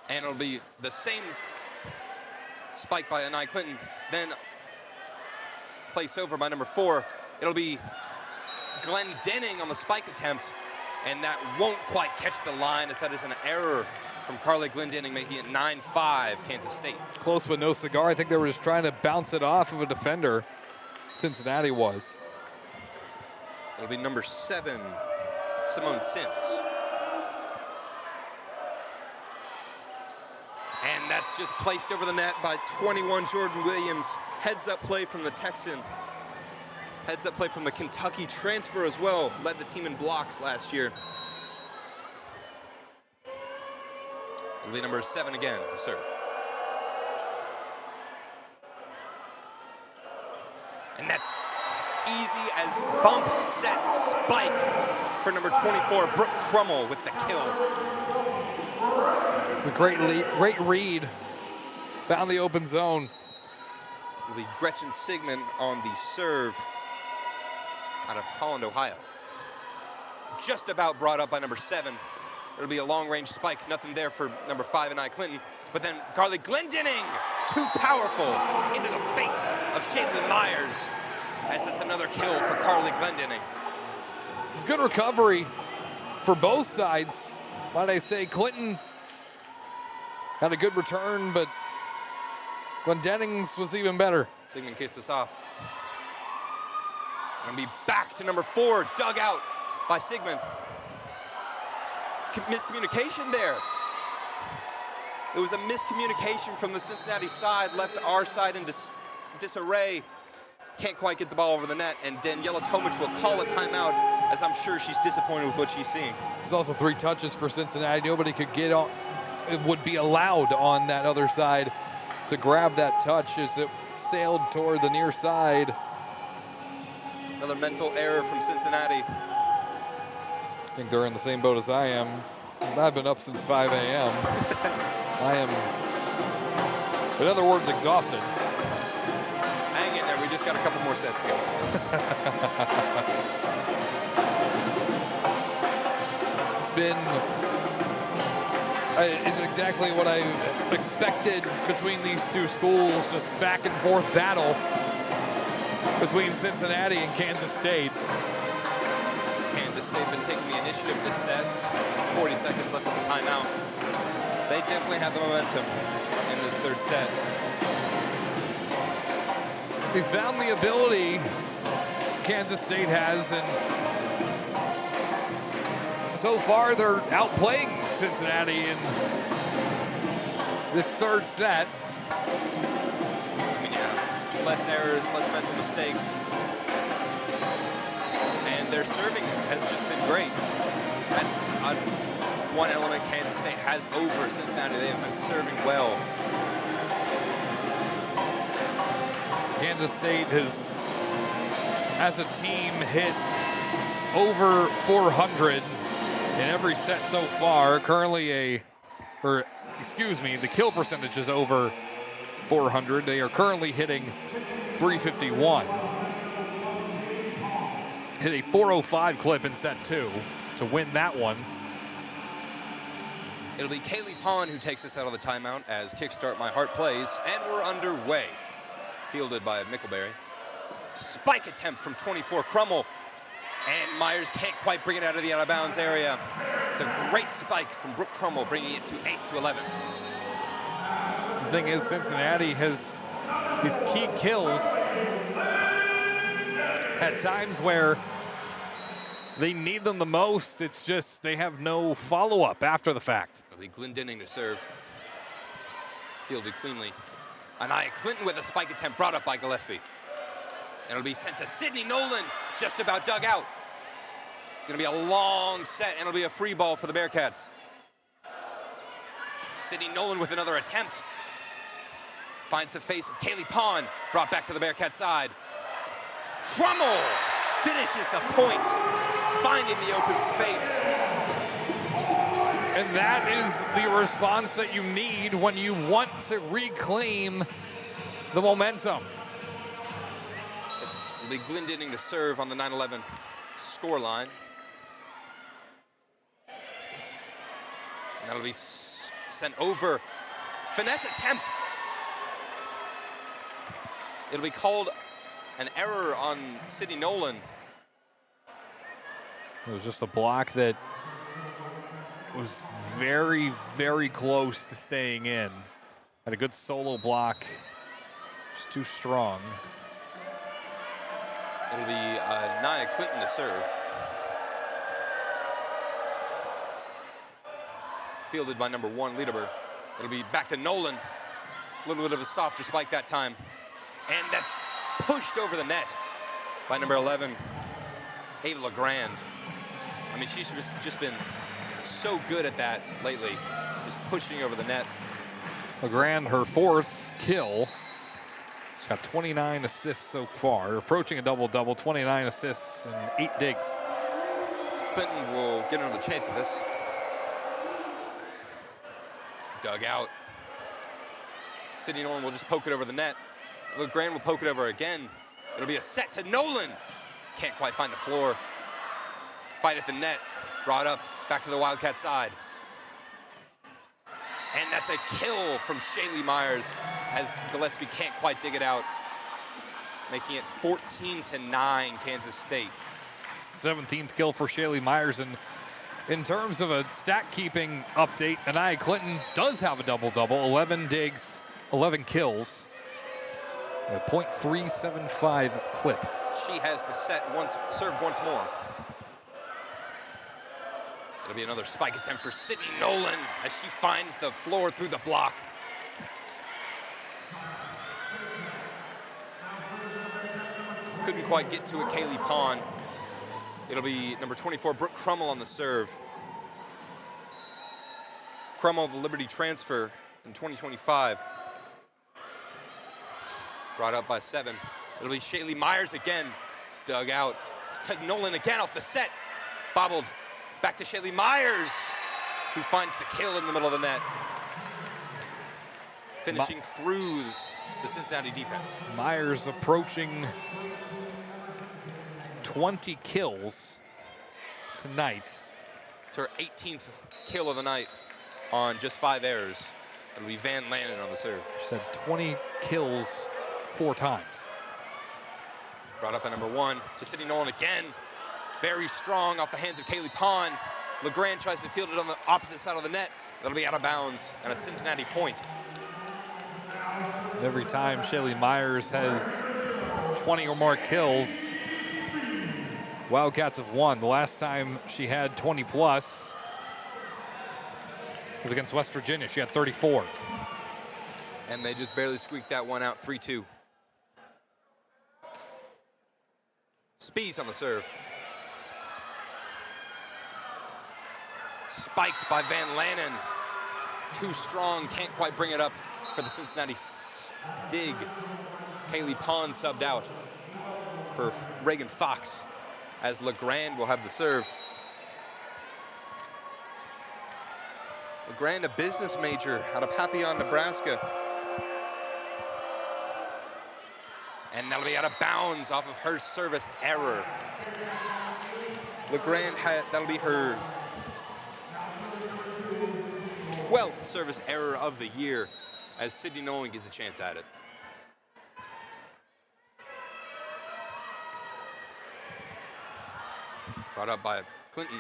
And it'll be the same spike by Anaya Clinton, then place over by number 4. It'll be Glendenning on the spike attempt, and that won't quite catch the line as that is an error from Carly Glendenning, making it 9-5 Kansas State. Close but no cigar. I think they were just trying to bounce it off of a defender. Cincinnati was. It'll be number 7, Simone Sims. And that's just placed over the net by 21, Jordan Williams. Heads up play from the Texan. Heads up play from the Kentucky transfer as well. Led the team in blocks last year. It'll be number 7 again to serve. And that's easy as bump, set, spike for number 24, Brooke Crummel with the kill. The great read. Found the open zone. It'll be Gretchen Sigmund on the serve out of Holland, Ohio. Just about brought up by number 7. It'll be a long-range spike. Nothing there for number 5, Anaya Clinton. But then Carly Glendenning, too powerful, into the face of Shaylin Myers, as that's another kill for Carly Glendenning. It's good recovery for both sides. Might I say, Clinton had a good return, but Glendenning's was even better. Sigmund kicks us off. Gonna be back to number 4, dug out by Sigmund. Miscommunication there. It was a miscommunication from the Cincinnati side, left our side in disarray. Can't quite get the ball over the net, and Daniela Tomic will call a timeout, as I'm sure she's disappointed with what she's seeing. There's also 3 touches for Cincinnati. Nobody could get on, it would be allowed on that other side to grab that touch as it sailed toward the near side. Another mental error from Cincinnati. I think they're in the same boat as I am. I've been up since 5 a.m. I am, in other words, exhausted. Hang in there, we just got a couple more sets to go. It's been, it's exactly what I expected between these two schools, just back and forth battle between Cincinnati and Kansas State. Kansas State been taking the initiative this set. 40 seconds left on the timeout. They definitely have the momentum in this third set. We found the ability Kansas State has, and so far they're outplaying Cincinnati in this third set. I mean, yeah, less errors, less mental mistakes. And their serving has just been great. That's one element Kansas State has over Cincinnati. They have been serving well. Kansas State has, as a team, hit over 400 in every set so far. Currently the kill percentage is over 400. They are currently hitting 351. Hit a 405 clip in set 2 to win that one. It'll be Kaylee Pond who takes us out of the timeout as Kickstart My Heart plays, and we're underway. Fielded by Mickleberry. Spike attempt from 24, Crummel. And Myers can't quite bring it out of the out-of-bounds area. It's a great spike from Brooke Crummel, bringing it to 8-11. The thing is, Cincinnati has these key kills at times where they need them the most. It's just they have no follow-up after the fact. It'll be Glendenning to serve. Fielded cleanly. Anaya Clinton with a spike attempt brought up by Gillespie. And it'll be sent to Sydney Nolan, just about dug out. Gonna be a long set, and it'll be a free ball for the Bearcats. Sydney Nolan with another attempt. Finds the face of Kaylee Pond, brought back to the Bearcat side. Crummell finishes the point, finding the open space. And that is the response that you need when you want to reclaim the momentum. It'll be Glendenning to serve on the 9-11 score line. And that'll be sent over. Finesse attempt. It'll be called an error on Sydney Nolan. It was just a block that was very, very close to staying in. Had a good solo block, just too strong. It'll be Nia Clinton to serve. Fielded by number 1, Liederberg. It'll be back to Nolan. A little bit of a softer spike that time. And that's pushed over the net by number 11, Ada LeGrand. I mean, she's just been so good at that lately, just pushing over the net. LeGrand, her 4th kill. She's got 29 assists so far, approaching a double-double, 29 assists and 8 digs. Clinton will get another chance at this. Dug out. Sydney Nolan will just poke it over the net. LeGrand will poke it over again. It'll be a set to Nolan. Can't quite find the floor. Fight at the net. Brought up back to the Wildcat side. And that's a kill from Shaylee Myers as Gillespie can't quite dig it out. Making it 14-9 Kansas State. 17th kill for Shaylee Myers. And in terms of a stat-keeping update, Ania Clinton does have a double-double, 11 digs, 11 kills, a .375 clip. She has the set once, served once more. It'll be another spike attempt for Sydney Nolan as she finds the floor through the block. Couldn't quite get to it, Kaylee Pond. It'll be number 24, Brooke Crummell on the serve. Crummell, the Liberty transfer in 2025. Brought up by 7. It'll be Shaylee Myers again, dug out. It's to Nolan again off the set. Bobbled back to Shaylee Myers, who finds the kill in the middle of the net. Finishing through the Cincinnati defense. Myers approaching 20 kills tonight. It's her 18th kill of the night on just 5 errors. It'll be Van Lanen on the serve. She said 20 kills 4 times. Brought up at number 1 to Sydney Nolan again. Very strong off the hands of Kaylee Pond. LeGrand tries to field it on the opposite side of the net. That'll be out of bounds and a Cincinnati point. Every time Shaylee Myers has 20 or more kills, Wildcats have won. The last time she had 20 plus was against West Virginia. She had 34. And they just barely squeaked that one out, 3-2. Spees on the serve. Spiked by Van Lanen. Too strong, can't quite bring it up for the Cincinnati dig. Kaylee Pond subbed out for Reagan Fox as LeGrand will have the serve. LeGrand, a business major out of Papillon, Nebraska. And that'll be out of bounds off of her service error. LeGrand that'll be her 12th service error of the year as Sydney Nolan gets a chance at it. Brought up by Clinton.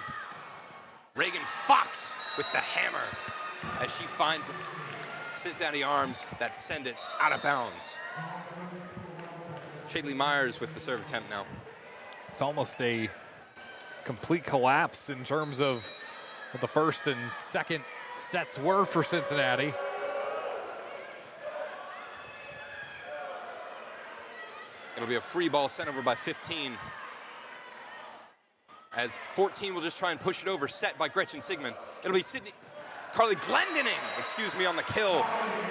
Reagan Fox with the hammer as she finds Cincinnati arms that send it out of bounds. Shaylee Myers with the serve attempt now. It's almost a complete collapse in terms of what the first and second sets were for Cincinnati. It'll be a free ball sent over by 15. As 14 will just try and push it over, set by Gretchen Sigmund. It'll be Sydney Carly Glendening, excuse me, on the kill,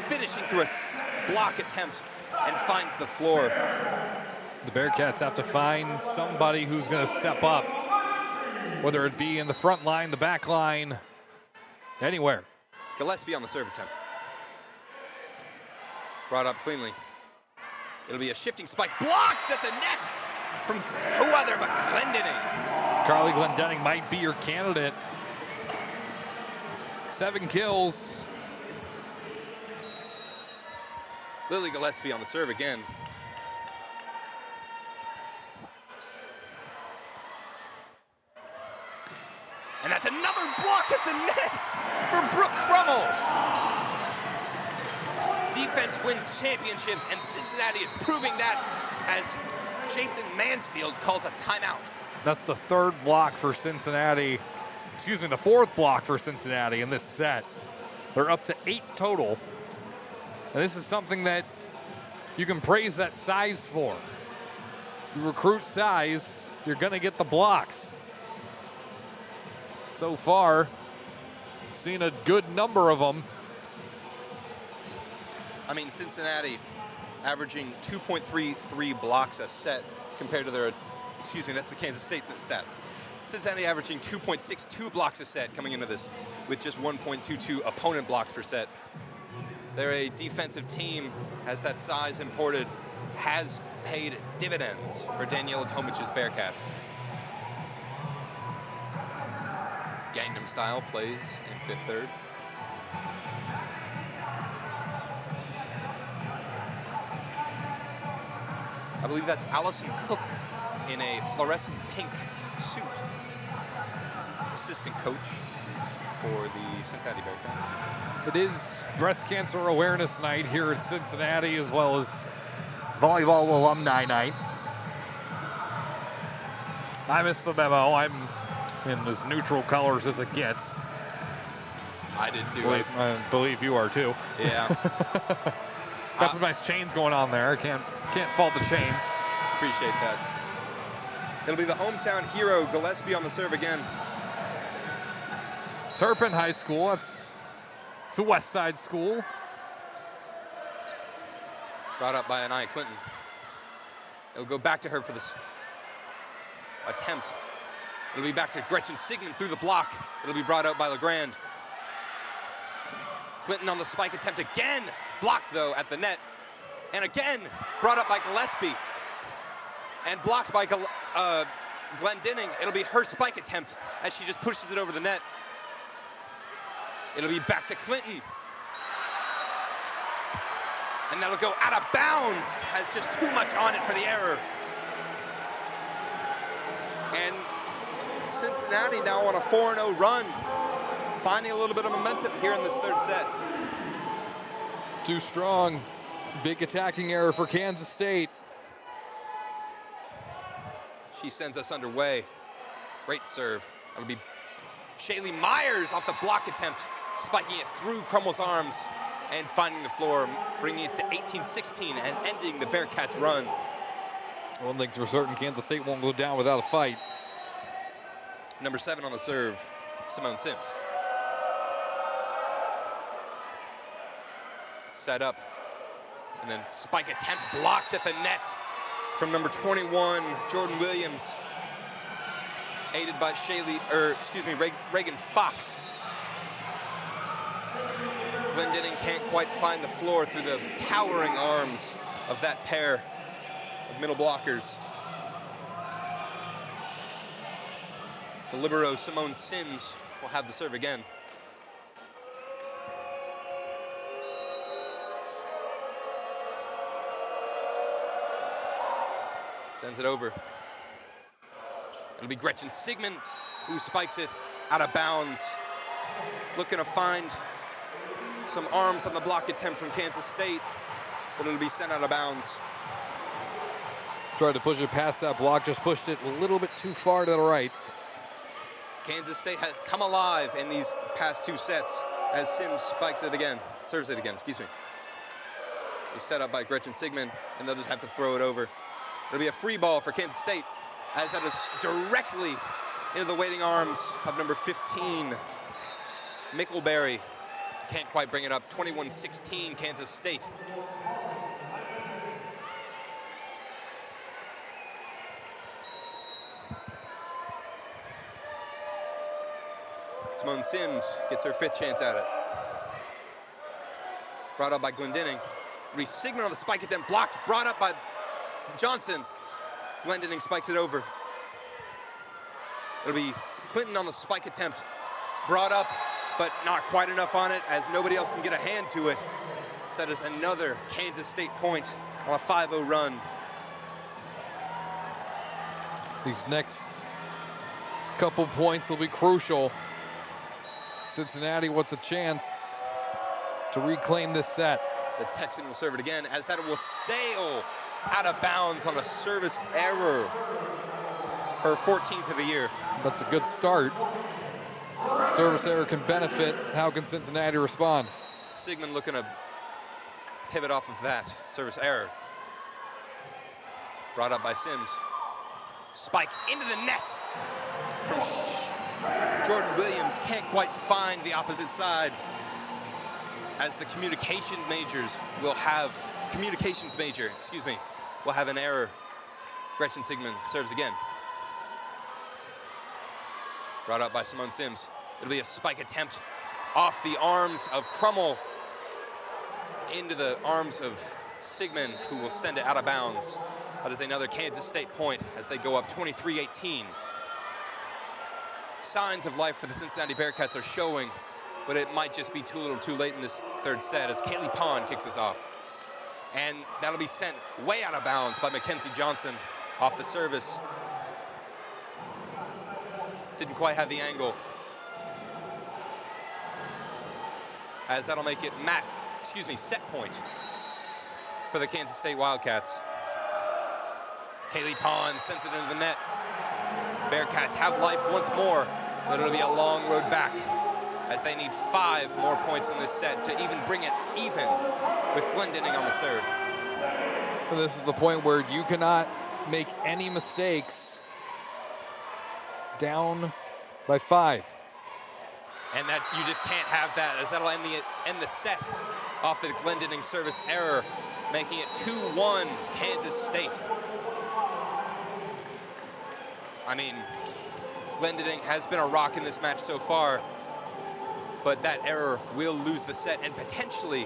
finishing through a block attempt and finds the floor. The Bearcats have to find somebody who's going to step up, whether it be in the front line, the back line, anywhere. Gillespie on the serve attempt. Brought up cleanly. It'll be a shifting spike, blocked at the net from who other but Glendening. Carly Glendening might be your candidate. 7 kills. Lily Gillespie on the serve again. And that's another block at the net for Brooke Crummell. Defense wins championships, and Cincinnati is proving that as Jason Mansfield calls a timeout. That's the 3rd block for Cincinnati. Excuse me, the 4th block for Cincinnati in this set. They're up to 8 total. And this is something that you can praise that size for. You recruit size, you're going to get the blocks. So far, seen a good number of them. I mean, Cincinnati averaging 2.33 blocks a set compared to their, excuse me, that's the Kansas State stats. Cincinnati averaging 2.62 blocks a set coming into this with just 1.22 opponent blocks per set. They're a defensive team, has that size imported, has paid dividends for Daniela Tomic's Bearcats. Gangnam Style plays in 5th third. I believe that's Allison Cook in a fluorescent pink suit. Assistant coach for the Cincinnati Bearcats. It is Breast Cancer Awareness Night here in Cincinnati, as well as Volleyball Alumni Night. I missed the memo. I'm in as neutral colors as it gets. I did too. I believe you are too. Yeah. Got some nice chains going on there. Can't fault the chains. Appreciate that. It'll be the hometown hero, Gillespie on the serve again. Turpin High School, it's a West Side school. Brought up by Anaya Clinton. It'll go back to her for this attempt. It'll be back to Gretchen Sigmund through the block. It'll be brought out by LeGrand. Clinton on the spike attempt again. Blocked, though, at the net. And again, brought up by Gillespie. And blocked by Glendening. It'll be her spike attempt as she just pushes it over the net. It'll be back to Clinton. And that'll go out of bounds. Has just too much on it for the error. And Cincinnati now on a 4-0 run. Finding a little bit of momentum here in this 3rd set. Too strong. Big attacking error for Kansas State. She sends us underway. Great serve. That'll be Shaylee Myers off the block attempt, spiking it through Crummell's arms and finding the floor, bringing it to 18-16 and ending the Bearcats' run. One thing's for certain, Kansas State won't go down without a fight. Number 7 on the serve, Simone Sims. Set up, and then spike attempt blocked at the net from number 21, Jordan Williams, aided by Reagan Fox. Glendening can't quite find the floor through the towering arms of that pair of middle blockers. The libero, Simone Sims, will have the serve again. Sends it over. It'll be Gretchen Sigmund who spikes it out of bounds. Looking to find some arms on the block attempt from Kansas State, but it'll be sent out of bounds. Tried to push it past that block, just pushed it a little bit too far to the right. Kansas State has come alive in these past 2 sets as Sims spikes it again, serves it again, excuse me. He's set up by Gretchen Sigmund, and they'll just have to throw it over. It'll be a free ball for Kansas State, as that is directly into the waiting arms of number 15, Mickleberry. can't quite bring it up. 21-16, Kansas State. Simone Sims gets her 5th chance at it. Brought up by Glendinning. Reese Sigmund on the spike attempt, blocked, brought up by Johnson. Glendinning spikes it over. It'll be Clinton on the spike attempt. Brought up, but not quite enough on it as nobody else can get a hand to it. So that is another Kansas State point on a 5-0 run. These next couple points will be crucial. Cincinnati wants a chance to reclaim this set. The Texan will serve it again as that will sail out of bounds on a service error. Her 14th of the year. That's a good start. Service error can benefit. How can Cincinnati respond? Sigmund looking to pivot off of that service error. Brought up by Sims. Spike into the net from Jordan Williams. Can't quite find the opposite side as the communications major, will have an error. Gretchen Sigmund serves again. Brought up by Simone Sims. It'll be a spike attempt off the arms of Crummel into the arms of Sigmund, who will send it out of bounds. That is another Kansas State point as they go up 23-18. Signs of life for the Cincinnati Bearcats are showing, but it might just be too little too late in this 3rd set as Kaylee Pond kicks us off. And that'll be sent way out of bounds by Mackenzie Johnson off the service. Didn't quite have the angle. As that'll make it set point for the Kansas State Wildcats. Kaylee Pond sends it into the net. Bearcats have life once more, but it'll be a long road back as they need 5 more points in this set to even bring it even with Glendinning on the serve. This is the point where you cannot make any mistakes. Down by 5. And that you just can't have that, as that'll end the set off the Glendinning service error, making it 2-1 Kansas State. I mean, Glendinning has been a rock in this match so far, but that error will lose the set and potentially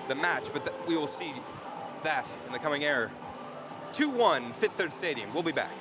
the match, but we will see that in the coming error. 2-1, Fifth Third Stadium. We'll be back.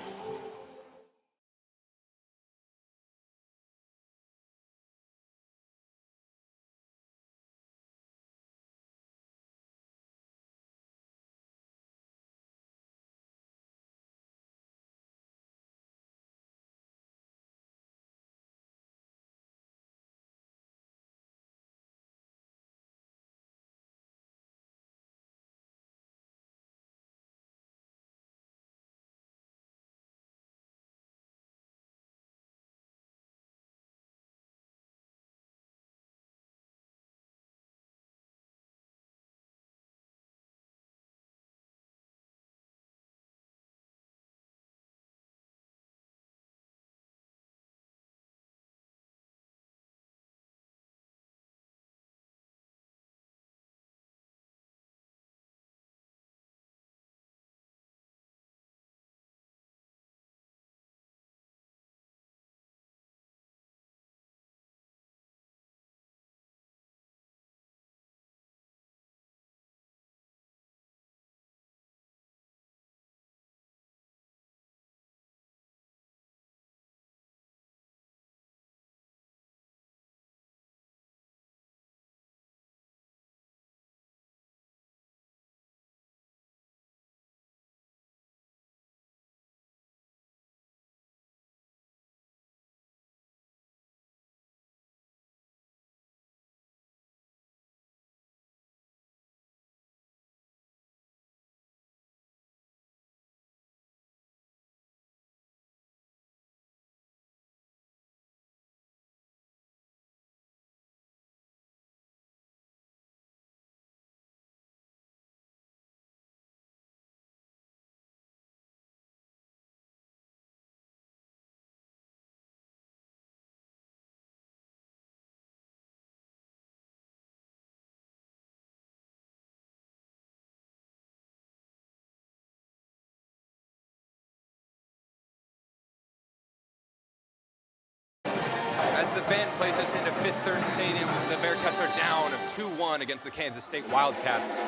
plays us into Fifth Third Stadium. The Bearcats are down 2-1 against the Kansas State Wildcats.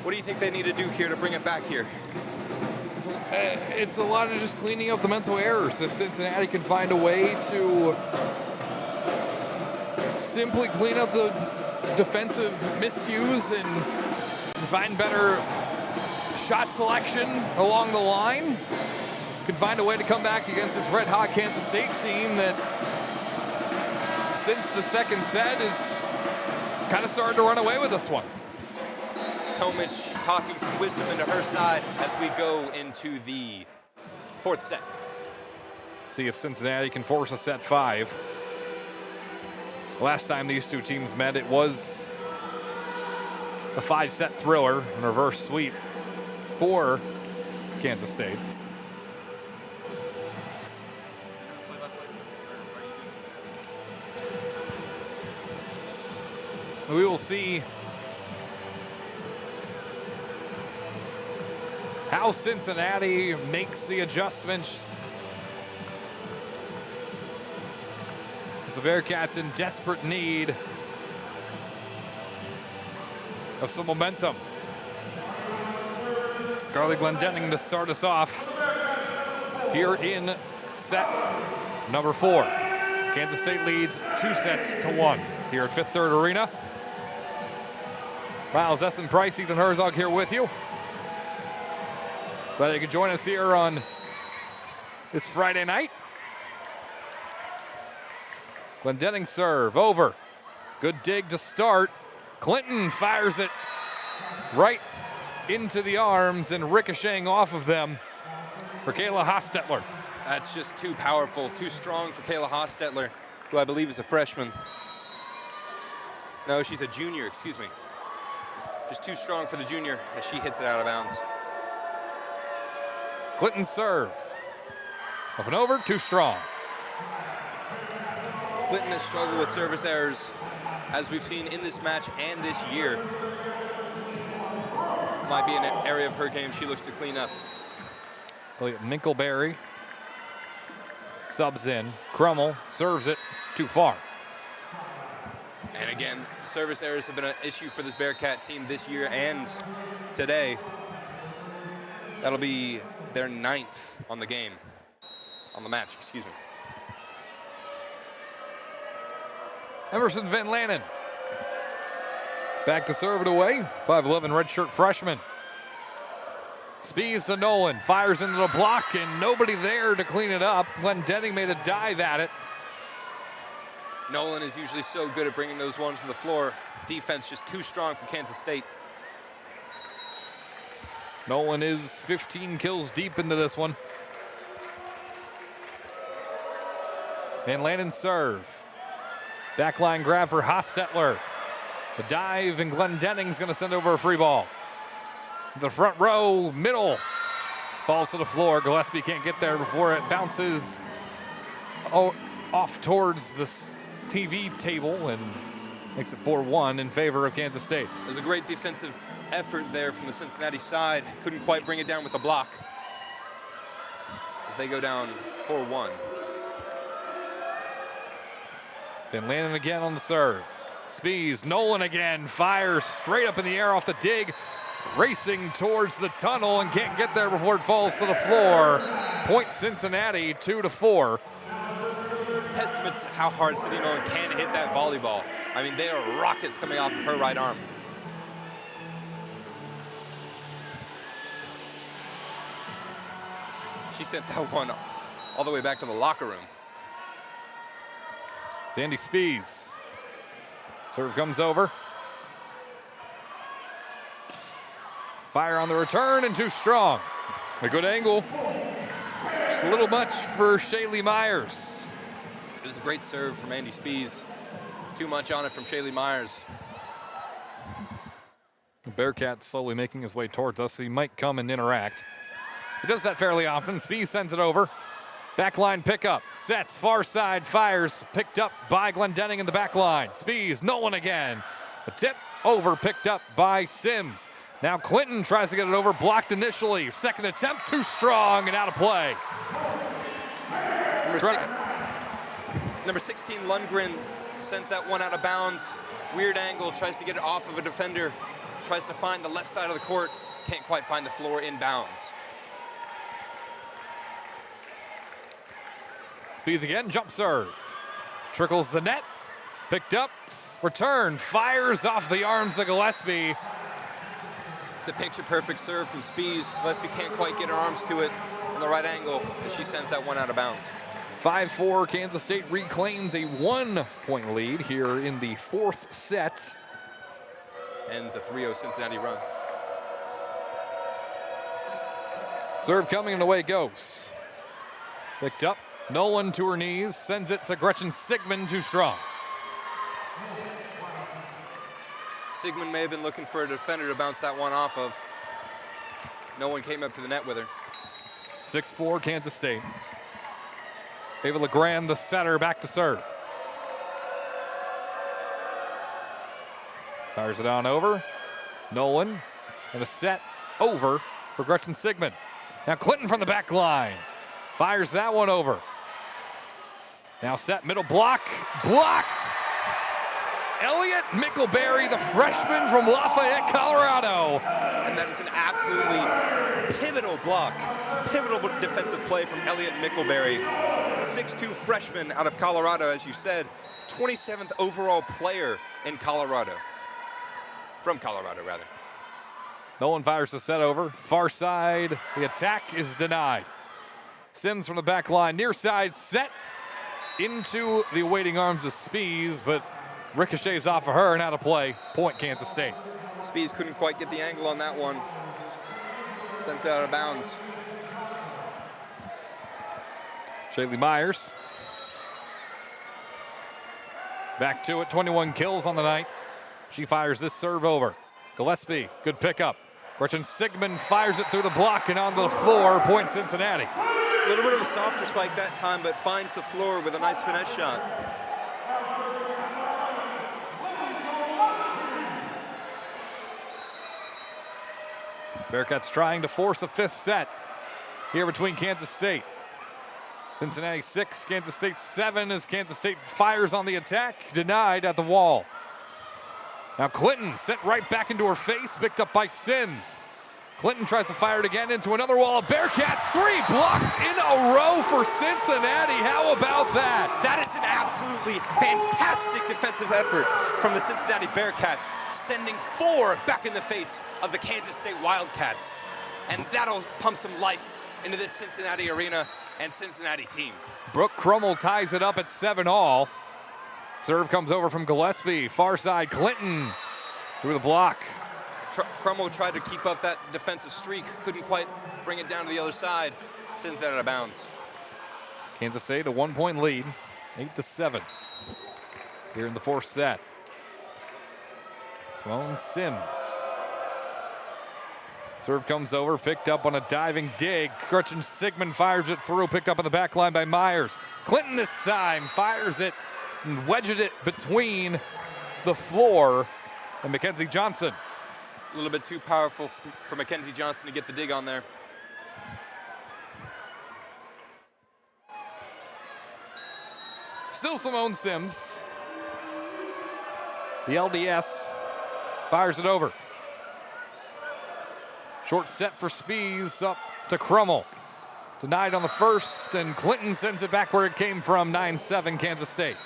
What do you think they need to do here to bring it back here? It's a lot of just cleaning up the mental errors. If Cincinnati can find a way to simply clean up the defensive miscues and find better shot selection along the line, can find a way to come back against this red-hot Kansas State team that, since the second set, is kind of started to run away with this one. Tomich talking some wisdom into her side as we go into the fourth set. See if Cincinnati can force a set 5. Last time these two teams met, it was a 5-set thriller and reverse sweep for Kansas State. We will see how Cincinnati makes the adjustments. As the Bearcats in desperate need of some momentum. Carly Glendenning to start us off here in set number 4. Kansas State leads 2-1 here at Fifth Third Arena. Miles Essenpreis, Ethan Herzog here with you. Glad you could join us here on this Friday night. Glendenning serve over. Good dig to start. Clinton fires it right into the arms and ricocheting off of them for Kayla Hostetler. That's just too powerful, too strong for Kayla Hostetler, who I believe is a freshman. No, she's a junior, excuse me. Just too strong for the junior as she hits it out of bounds. Clinton serve. Up and over, too strong. Clinton has struggled with service errors, as we've seen in this match and this year. Might be an area of her game she looks to clean up. Elliot Minkleberry subs in. Crummel serves it too far. And again, service errors have been an issue for this Bearcat team this year and today. That'll be their 9th on the game, on the match, excuse me. Emerson Van Lanen back to serve it away. 5'11" redshirt freshman. Speeds to Nolan, fires into the block, and nobody there to clean it up. Glendenning made a dive at it. Nolan is usually so good at bringing those ones to the floor. Defense just too strong for Kansas State. Nolan is 15 kills deep into this one. Van Lanen serve. Backline grab for Hostetler. The dive, and Glendenning's going to send over a free ball. The front row, middle, falls to the floor. Gillespie can't get there before it bounces off towards the TV table and makes it 4-1 in favor of Kansas State. There's a great defensive effort there from the Cincinnati side. Couldn't quite bring it down with the block as they go down 4-1. Van Lanen again on the serve. Spees, Nolan again, fires straight up in the air off the dig, racing towards the tunnel and can't get there before it falls to the floor. Point Cincinnati, 2-4. It's a testament to how hard City Nolan can hit that volleyball. I mean, they are rockets coming off of her right arm. She sent that one all the way back to the locker room. Sandy Spees. Serve comes over. Fire on the return and too strong. A good angle. Just a little much for Shaylee Myers. It was a great serve from Andy Spees. Too much on it from Shaylee Myers. The Bearcat slowly making his way towards us. He might come and interact. He does that fairly often. Spees sends it over. Backline pickup. Sets, far side, fires. Picked up by Glendenning in the backline. Spees, Nolan again. A tip over, picked up by Sims. Now Clinton tries to get it over, blocked initially. Second attempt, too strong and out of play. Number 16, Lundgren, sends that one out of bounds. Weird angle, tries to get it off of a defender. Tries to find the left side of the court. Can't quite find the floor in bounds. Speeds again, jump serve. Trickles the net, picked up, return, fires off the arms of Gillespie. It's a picture-perfect serve from Spies. Gillespie can't quite get her arms to it in the right angle, and she sends that one out of bounds. 5-4, Kansas State reclaims a 1-point lead here in the fourth set. Ends a 3-0 Cincinnati run. Serve coming and away it goes. Picked up, Nolan to her knees, sends it to Gretchen Sigmund, too strong. Sigmund may have been looking for a defender to bounce that one off of. No one came up to the net with her. 6-4, Kansas State. Ava LeGrand, the setter, back to serve. Fires it on over. Nolan, and a set over for Gretchen Sigmund. Now Clinton from the back line. Fires that one over. Now set, middle block, blocked. Elliot Mickelberry, the freshman from Lafayette, Colorado. And that is an absolutely pivotal block. Pivotal defensive play from Elliot Mickelberry. 6'2" freshman out of Colorado, as you said. 27th overall player in Colorado. From Colorado, rather. Nolan fires the set over. Far side, the attack is denied. Sims from the back line, near side set into the awaiting arms of Spies, but ricochets off of her and out of play. Point, Kansas State. Spies couldn't quite get the angle on that one. Sends it out of bounds. Shaylee Myers. Back to it, 21 kills on the night. She fires this serve over. Gillespie, good pickup. Gretchen Sigmund fires it through the block and onto the floor. Point, Cincinnati. A little bit of a softer spike that time, but finds the floor with a nice finesse shot. Bearcats trying to force a fifth set here between Kansas State. Cincinnati 6, Kansas State 7 as Kansas State fires on the attack, denied at the wall. Now Clinton sent right back into her face, picked up by Sims. Clinton tries to fire it again into another wall. Bearcats 3 blocks in a row for Cincinnati. How about that? That is an absolutely fantastic defensive effort from the Cincinnati Bearcats, sending 4 back in the face of the Kansas State Wildcats. And that'll pump some life into this Cincinnati arena and Cincinnati team. Brooke Crummell ties it up at 7-all. Serve comes over from Gillespie. Far side, Clinton through the block. Crummell tried to keep up that defensive streak, couldn't quite bring it down to the other side. Sends that out of bounds. Kansas State a 1-point lead, 8-7 here in the fourth set. Sloan Sims. Serve comes over, picked up on a diving dig. Gretchen Sigmund fires it through, picked up on the back line by Myers. Clinton this time fires it and wedged it between the floor and Mackenzie Johnson. A little bit too powerful for Mackenzie Johnson to get the dig on there. Still Simone Sims. The LDS fires it over. Short set for Spies, up to Crummell. Denied on the first, and Clinton sends it back where it came from, 9-7 Kansas State.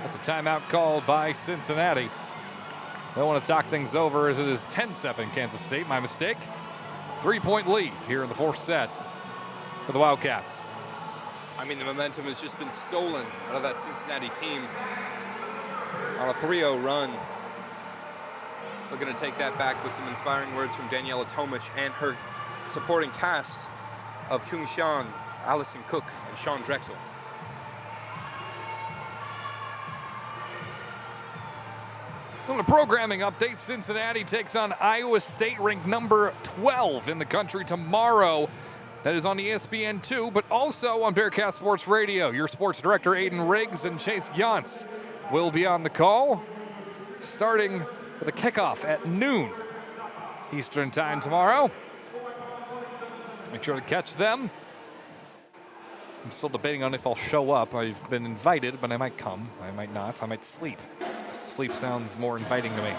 That's a timeout called by Cincinnati. They want to talk things over as it is 10-7 Kansas State, my mistake. 3-point lead here in the fourth set for the Wildcats. I mean, the momentum has just been stolen out of that Cincinnati team on a 3-0 run. Looking to take that back with some inspiring words from Daniela Tomich and her supporting cast of Chung Shan, Allison Cook, and Sean Drexel. On a programming update, Cincinnati takes on Iowa State, ranked number 12 in the country tomorrow. That is on ESPN2, but also on Bearcat Sports Radio. Your sports director, Aiden Riggs, and Chase Yantz will be on the call, starting with a kickoff at noon Eastern time tomorrow. Make sure to catch them. I'm still debating on if I'll show up. I've been invited, but I might come. I might not. I might sleep. Sleep sounds more inviting to me.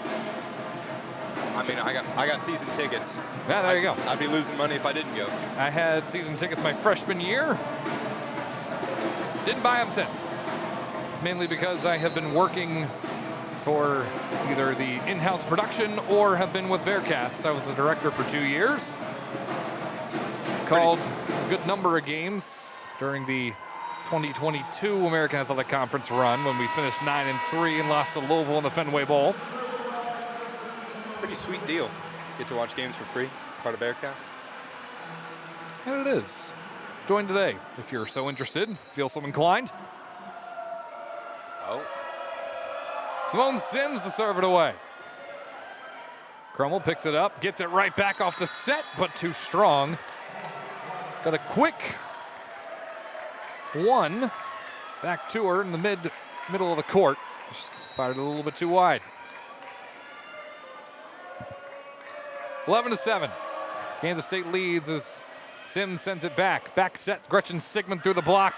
I mean, I got season tickets. Yeah, there you go. I'd be losing money if I didn't go. I had season tickets my freshman year. Didn't buy them since. Mainly because I have been working for either the in-house production or have been with Bearcast. I was the director for 2 years. Called a good number of games during the 2022 American Athletic Conference run when we finished 9-3 and lost to Louisville in the Fenway Bowl. Pretty sweet deal. Get to watch games for free, part of Bearcast. And it is. Join today if you're so interested, feel so inclined. Oh. Simone Sims to serve it away. Crummel picks it up, gets it right back off the set, but too strong. Got a quick one back to her in the middle of the court. Just fired a little bit too wide. 11-7. Kansas State leads as Sims sends it back. Back set, Gretchen Sigmund through the block.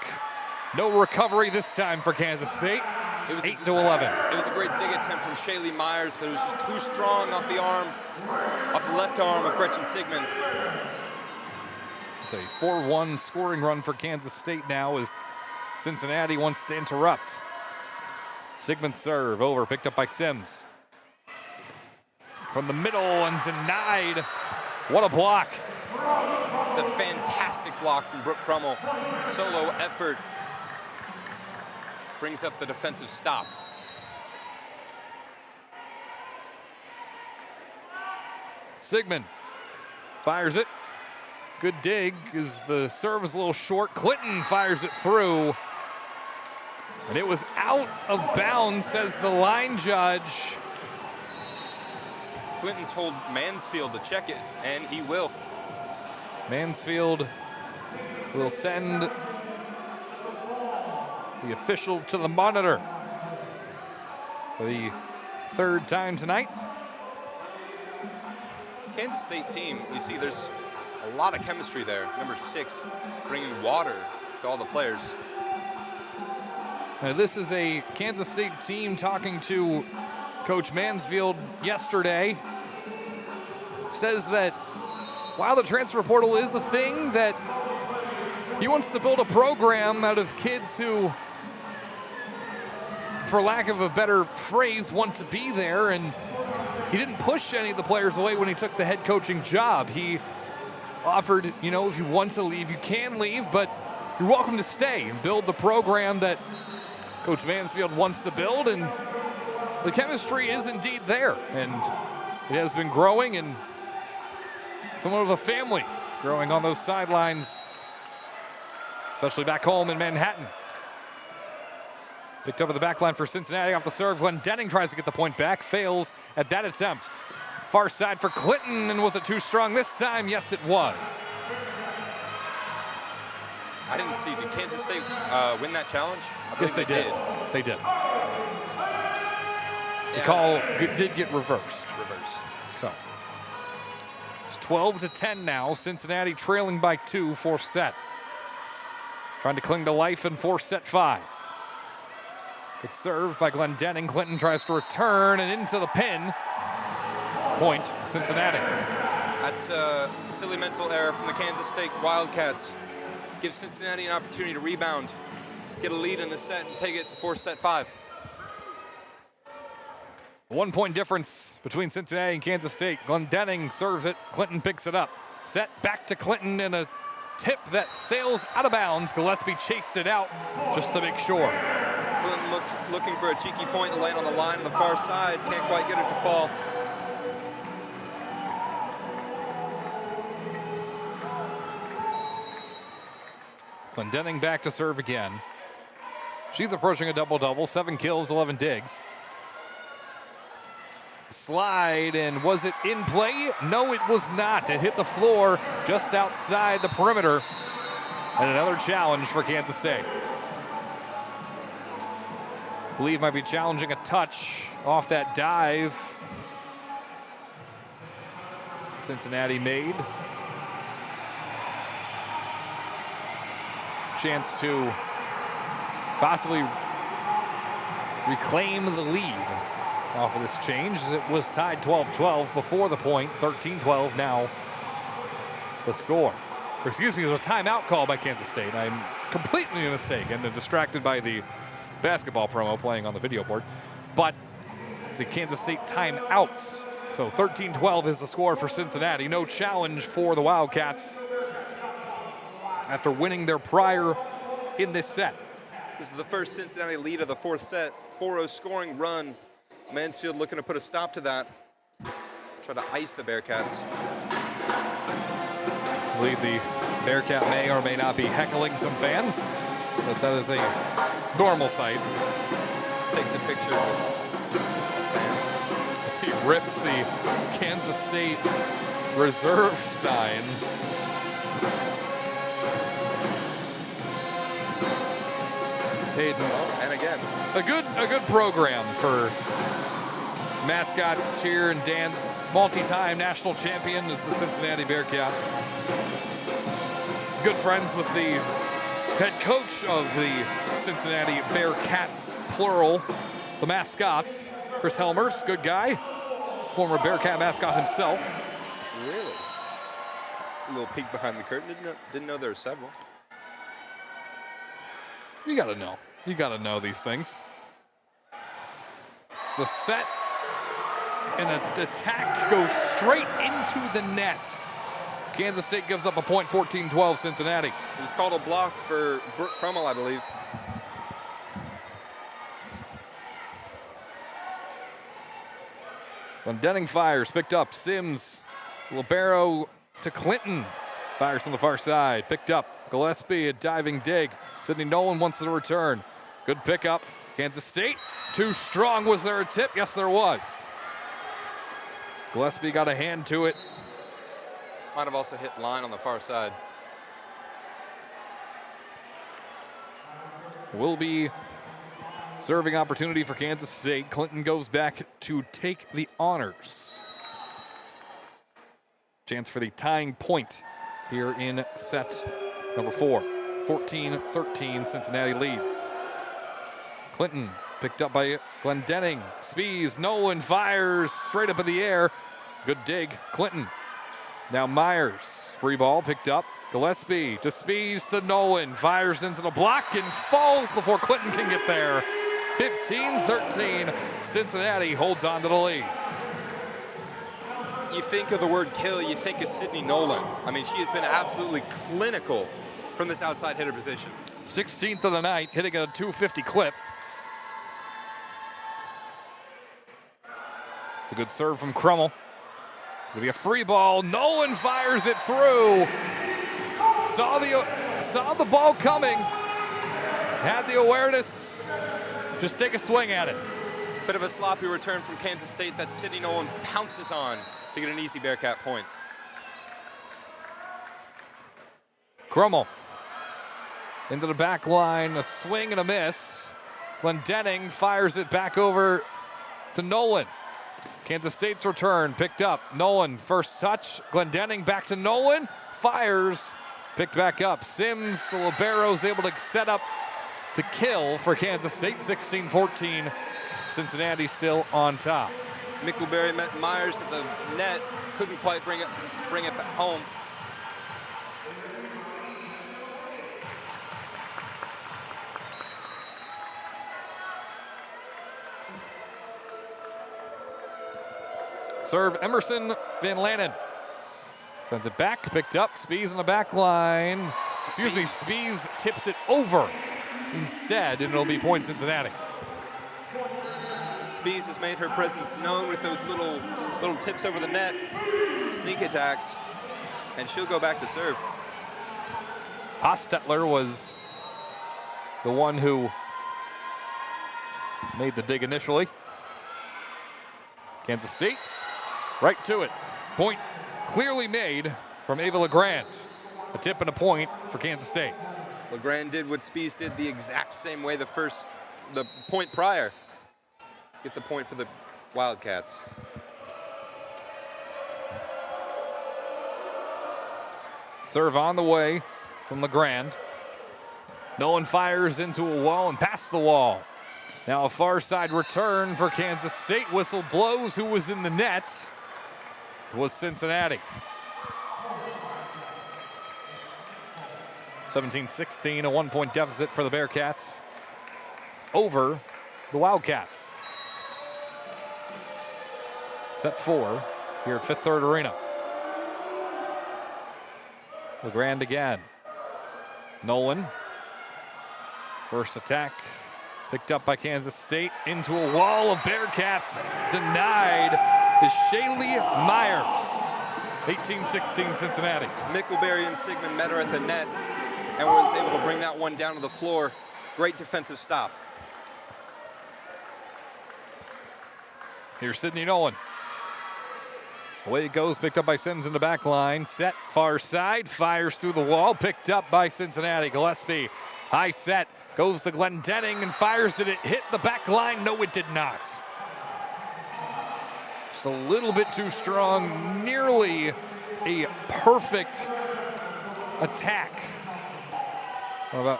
No recovery this time for Kansas State. It was 8-11. It was a great dig attempt from Shaylee Myers, but it was just too strong off the arm, off the left arm of Gretchen Sigmund. It's a 4-1 scoring run for Kansas State now as Cincinnati wants to interrupt. Sigmund serve over, picked up by Sims. From the middle and denied. What a block. It's a fantastic block from Brooke Crummel. Solo effort brings up the defensive stop. Sigmund fires it. Good dig as the serve is a little short. Clinton fires it through. And it was out of bounds, says the line judge. Clinton told Mansfield to check it, and he will. Mansfield will send the official to the monitor for the third time tonight. Kansas State team, you see there's a lot of chemistry there. Number 6, bringing water to all the players. Now, this is a Kansas State team talking to Coach Mansfield yesterday. Says that while the transfer portal is a thing, that he wants to build a program out of kids who, for lack of a better phrase, want to be there. And he didn't push any of the players away when he took the head coaching job. He offered, if you want to leave, you can leave, but you're welcome to stay and build the program that Coach Mansfield wants to build. And the chemistry is indeed there. And it has been growing, and somewhat of a family growing on those sidelines, especially back home in Manhattan. Picked up at the back line for Cincinnati off the serve. Glendenning tries to get the point back, fails at that attempt. Far side for Clinton, and was it too strong this time? Yes, it was. I didn't see, did Kansas State win that challenge? Yes, they did. They did. The call did get reversed. So it's 12-10 now. Cincinnati trailing by 2, fourth set. Trying to cling to life in fourth set 5. It's served by Glendenning. Clinton tries to return and into the pin. Point, Cincinnati. That's a silly mental error from the Kansas State Wildcats. Gives Cincinnati an opportunity to rebound, get a lead in the set, and take it fourth set 5. 1 point difference between Cincinnati and Kansas State. Glendenning serves it. Clinton picks it up. Set back to Clinton in a tip that sails out of bounds. Gillespie chased it out just to make sure. Clinton looking for a cheeky point to land on the line on the far side. Can't quite get it to fall. Glendenning back to serve again. She's approaching a double-double. 7 kills, 11 digs. Slide, and was it in play? No, it was not. It hit the floor just outside the perimeter. And another challenge for Kansas State. I believe might be challenging a touch off that dive Cincinnati made. chance to possibly reclaim the lead off of this change. It was tied 12-12 before the point, 13-12 now the score. Or excuse me, it was a timeout call by Kansas State. I'm completely mistaken and distracted by the basketball promo playing on the video board. But it's a Kansas State timeout. So 13-12 is the score for Cincinnati. No challenge for the Wildcats after winning their prior in this set. This is the first Cincinnati lead of the fourth set. 4-0 scoring run. Mansfield looking to put a stop to that. Try to ice the Bearcats. I believe the Bearcat may or may not be heckling some fans, but that is a normal sight. Takes a picture of a fan. As he rips the Kansas State reserve sign. Hayden. And again. A good program for mascots, cheer and dance. Multi-time national champion is the Cincinnati Bearcat. Good friends with the head coach of the Cincinnati Bearcats, plural, the mascots, Chris Helmers, good guy, former Bearcat mascot himself. Really? A little peek behind the curtain. Didn't know there were several. You gotta know. You gotta know these things. It's a set, and an attack goes straight into the net. Kansas State gives up a point, 14-12 Cincinnati. It was called a block for Brooke Crummell, I believe. Denning fires, picked up. Sims, libero to Clinton. Fires from the far side, picked up. Gillespie, a diving dig. Sidney Nolan wants the return. Good pickup. Kansas State, too strong. Was there a tip? Yes, there was. Gillespie got a hand to it. Might have also hit line on the far side. Will be serving opportunity for Kansas State. Clinton goes back to take the honors. Chance for the tying point here in set number 4. 14-13, Cincinnati leads. Clinton picked up by Glendenning. Spies, Nolan fires straight up in the air. Good dig, Clinton. Now Myers, free ball picked up. Gillespie to Spies to Nolan. Fires into the block and falls before Clinton can get there. 15-13, Cincinnati holds on to the lead. You think of the word kill, you think of Sidney Nolan. I mean, she has been absolutely clinical from this outside hitter position. 16th of the night, hitting a 250 clip. It's a good serve from Crummell. It'll be a free ball. Nolan fires it through. Saw the ball coming. Had the awareness. Just take a swing at it. Bit of a sloppy return from Kansas State that Sidney Nolan pounces on to get an easy Bearcat point. Crummell into the back line, a swing and a miss. Glendenning fires it back over to Nolan. Kansas State's return picked up. Nolan first touch. Glendenning back to Nolan. Fires, picked back up. Sims, libero's able to set up the kill for Kansas State. 16-14. Cincinnati still on top. Mickelberry met Myers at the net. Couldn't quite bring it back home. Serve Emerson Van Lanen. Sends it back, picked up. Spies on the back line. Excuse me, Spies tips it over instead, and it'll be point Cincinnati. Spies has made her presence known with those little tips over the net, sneak attacks, and she'll go back to serve. Hostetler was the one who made the dig initially. Kansas State, right to it. Point clearly made from Ava LeGrand. A tip and a point for Kansas State. LeGrand did what Spies did the exact same way the point prior. Gets a point for the Wildcats. Serve on the way from LeGrand. Nolan fires into a wall and past the wall. Now a far side return for Kansas State. Whistle blows. Who was in the net? It was Cincinnati. 17-16, a 1-point deficit for the Bearcats over the Wildcats. Set 4 here at Fifth Third Arena. LeGrand again. Nolan. First attack picked up by Kansas State into a wall of Bearcats. Denied is Shaylee Myers. 18-16 Cincinnati. Mickelberry and Sigmund met her at the net and was able to bring that one down to the floor. Great defensive stop. Here's Sydney Nolan. Away it goes, picked up by Sims in the back line. Set far side, fires through the wall, picked up by Cincinnati. Gillespie, high set, goes to Glendening and fires it. It hit the back line. No, it did not. Just a little bit too strong. Nearly a perfect attack. About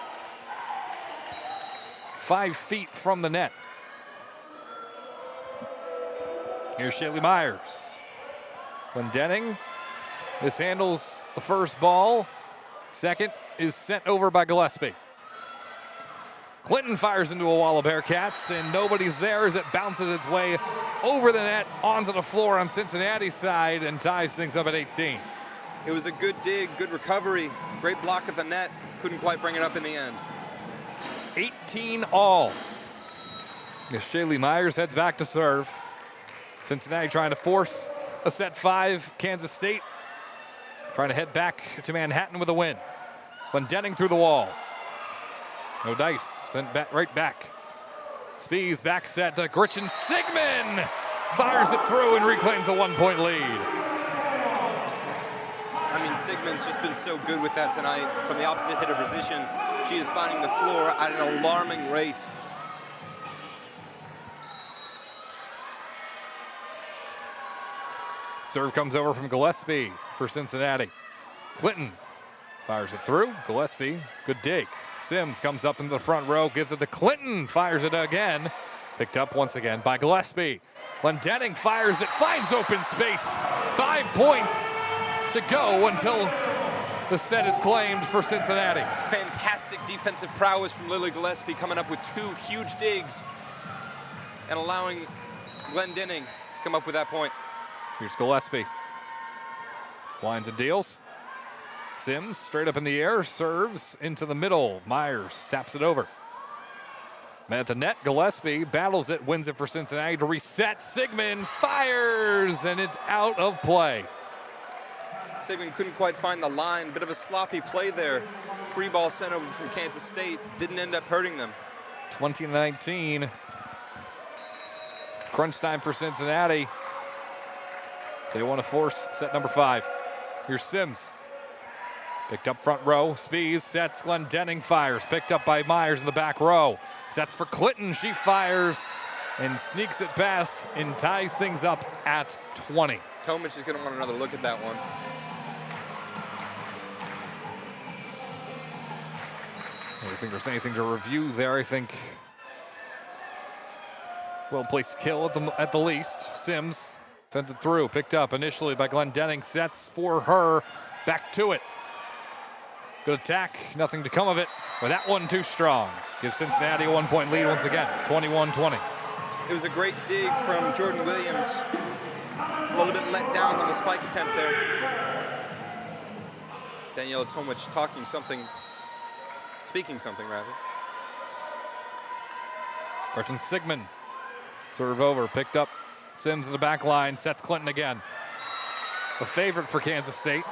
5 feet from the net. Here's Shaylee Myers. Glendening mishandles the first ball. Second is sent over by Gillespie. Clinton fires into a wall of Bearcats, and nobody's there as it bounces its way over the net onto the floor on Cincinnati's side and ties things up at 18. It was a good dig, good recovery, great block at the net. Couldn't quite bring it up in the end. 18 all. As Shaylee Myers heads back to serve. Cincinnati trying to force a set 5. Kansas State trying to head back to Manhattan with a win. Glendening through the wall. No dice, sent back, right back. Spees back set to Gretchen Sigmund. Fires it through and reclaims a 1-point lead. I mean, Sigmund's just been so good with that tonight. From the opposite hitter position, she is finding the floor at an alarming rate. Serve comes over from Gillespie for Cincinnati. Clinton fires it through. Gillespie, good dig. Sims comes up into the front row, gives it to Clinton, fires it again. Picked up once again by Gillespie. Glendening fires it, finds open space. 5 points to go until the set is claimed for Cincinnati. It's fantastic defensive prowess from Lily Gillespie, coming up with 2 huge digs and allowing Glendening to come up with that point. Here's Gillespie. Winds and deals. Sims straight up in the air, serves into the middle. Myers taps it over. Man at the net, Gillespie battles it, wins it for Cincinnati to reset. Sigmund fires, and it's out of play. Sigmund couldn't quite find the line. Bit of a sloppy play there. Free ball sent over from Kansas State. Didn't end up hurting them. 20-19. It's crunch time for Cincinnati. They want to force set number 5. Here's Sims. Picked up front row. Spees sets. Glendening fires. Picked up by Myers in the back row. Sets for Clinton. She fires and sneaks it past and ties things up at 20. Tomich is going to want another look at that one. I don't think there's anything to review there. I think well-placed kill at the least. Sims sends it through. Picked up initially by Glendening. Sets for her. Back to it. Good attack. Nothing to come of it. But that one too strong. Gives Cincinnati a 1-point lead once again. 21-20. It was a great dig from Jordan Williams. A little bit let down on the spike attempt there. Daniela Tomich speaking something rather. Gretchen Sigmund. Serve over. Picked up. Sims in the back line. Sets Clinton again. The favorite for Kansas State.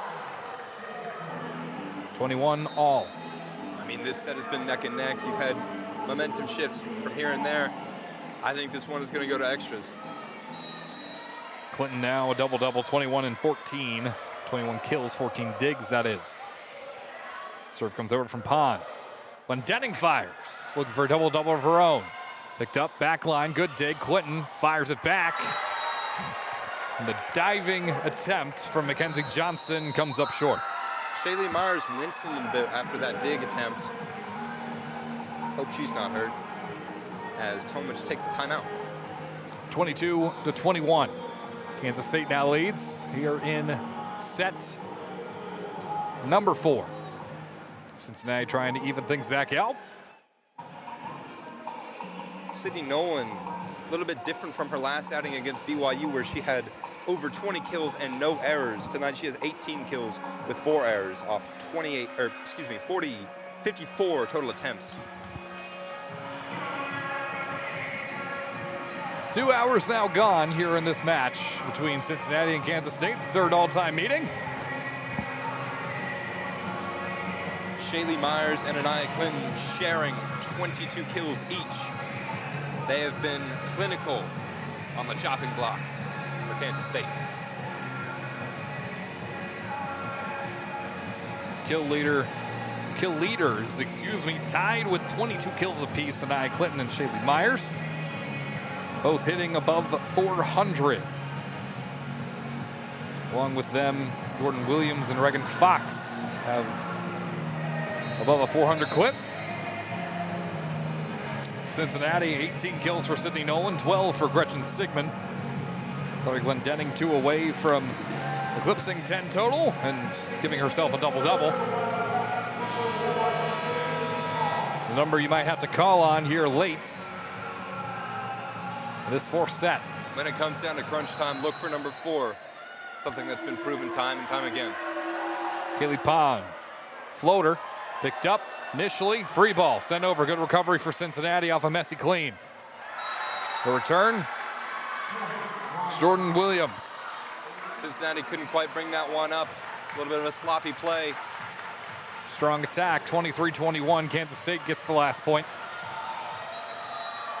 21 all. I mean, this set has been neck and neck. You've had momentum shifts from here and there. I think this one is going to go to extras. Clinton now a double-double, 21 and 14. 21 kills, 14 digs, that is. Serve comes over from Pond. Glendening fires, looking for a double-double of her own. Picked up, back line, good dig. Clinton fires it back. And the diving attempt from Mackenzie Johnson comes up short. Shaylee Myers winced a little bit after that dig attempt. Hope she's not hurt. As Tomich takes a timeout. 22-21. Kansas State now leads here in set number 4. Cincinnati trying to even things back out. Sydney Nolan, a little bit different from her last outing against BYU, where she had over 20 kills and no errors. Tonight she has 18 kills with 4 errors off 54 total attempts. 2 hours now gone here in this match between Cincinnati and Kansas State, third all-time meeting. Shaylee Myers and Anaya Clinton sharing 22 kills each. They have been clinical on the chopping block for Kansas State. Kill leaders, tied with 22 kills apiece, Anaya Clinton and Shaylee Myers. Both hitting above 400. Along with them, Jordan Williams and Reagan Fox have above a 400 clip. Cincinnati, 18 kills for Sydney Nolan, 12 for Gretchen Sigmund. Chloe Glendenning 2 away from eclipsing 10 total and giving herself a double-double. The number you might have to call on here late in this 4th set. When it comes down to crunch time, look for number 4. Something that's been proven time and time again. Kaylee Pond, floater, picked up initially, free ball, sent over, good recovery for Cincinnati off a messy clean. The return, Jordan Williams. Cincinnati couldn't quite bring that one up. A little bit of a sloppy play. Strong attack, 23-21, Kansas State gets the last point.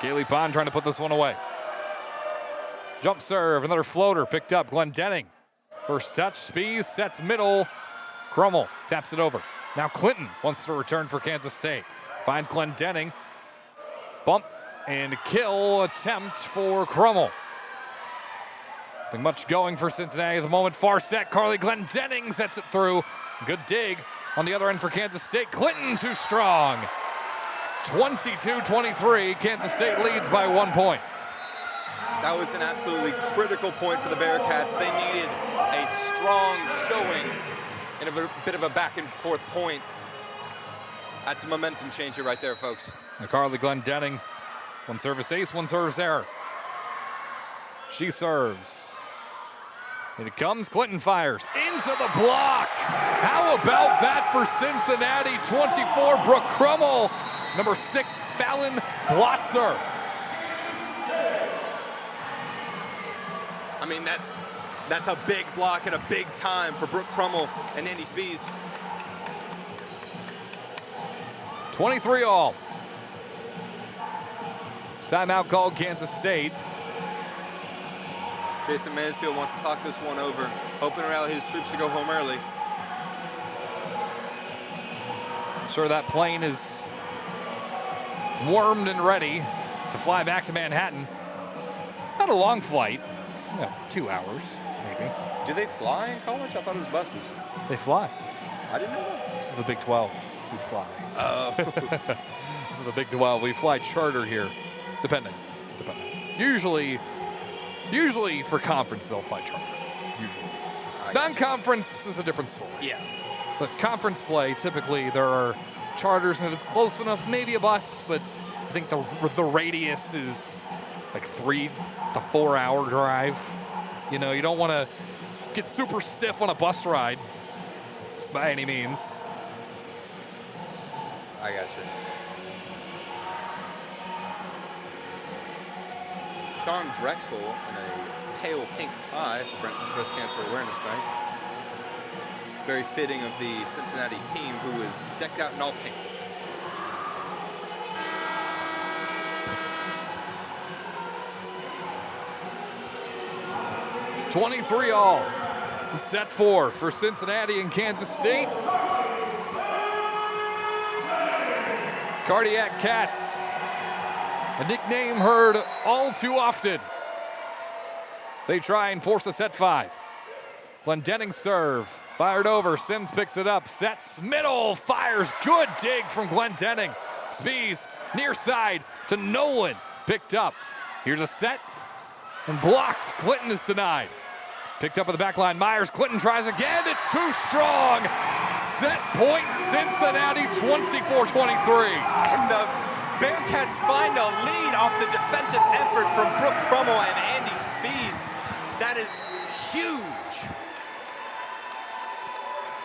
Kaylee Pond trying to put this one away. Jump serve, another floater, picked up, Glendenning. First touch, Spies, sets middle, Crummel taps it over. Now Clinton wants to return for Kansas State. Finds Glendenning, bump and kill attempt for Crummel. Nothing much going for Cincinnati at the moment. Far set, Carly Glendenning sets it through. Good dig on the other end for Kansas State. Clinton too strong. 22-23, Kansas State leads by 1 point. That was an absolutely critical point for the Bearcats. They needed a strong showing in a bit of a back and forth point. That's a momentum changer right there, folks. Now Carly Glendenning, one service ace, one service error. She serves. And it comes, Clinton fires into the block. How about that for Cincinnati? 24, Brooke Crummel. Number 6, Fallon Blotzer. I mean, that's a big block and a big time for Brooke Crummel and Andy Spies. 23 all. Timeout called Kansas State. Jason Mansfield wants to talk this one over, hoping to rally his troops to go home early. I'm sure that plane is warmed and ready to fly back to Manhattan. Not a long flight, 2 hours maybe. Do they fly in college? I thought it was buses. They fly. I didn't know that. This is the Big 12. We fly. Oh. This is the Big 12. We fly charter here, depending. Usually for conference they'll fly charter. Usually. Non-conference is a different story. Yeah. But conference play, typically there are charters, and if it's close enough, maybe a bus, but I think the radius is like 3 to 4 hour drive. You know, you don't want to get super stiff on a bus ride by any means. I got you. Sean Drexel in a pale pink tie for Breast Cancer Awareness Night. Very fitting of the Cincinnati team, who is decked out in all pink. $23 all in set 4 for Cincinnati and Kansas State. Cardiac Cats, a nickname heard all too often. They try and force a set 5. Glendenning serve, fired over, Sims picks it up, sets middle, fires, good dig from Glendenning. Spies Near side to Nolan. Picked up. Here's a set and blocked. Clinton is denied. Picked up at the back line. Myers. Clinton tries again. It's too strong. Set point Cincinnati 24-23. And the Bearcats find a lead off the defensive effort from Brooke Crummell and Andy Spies. That is huge.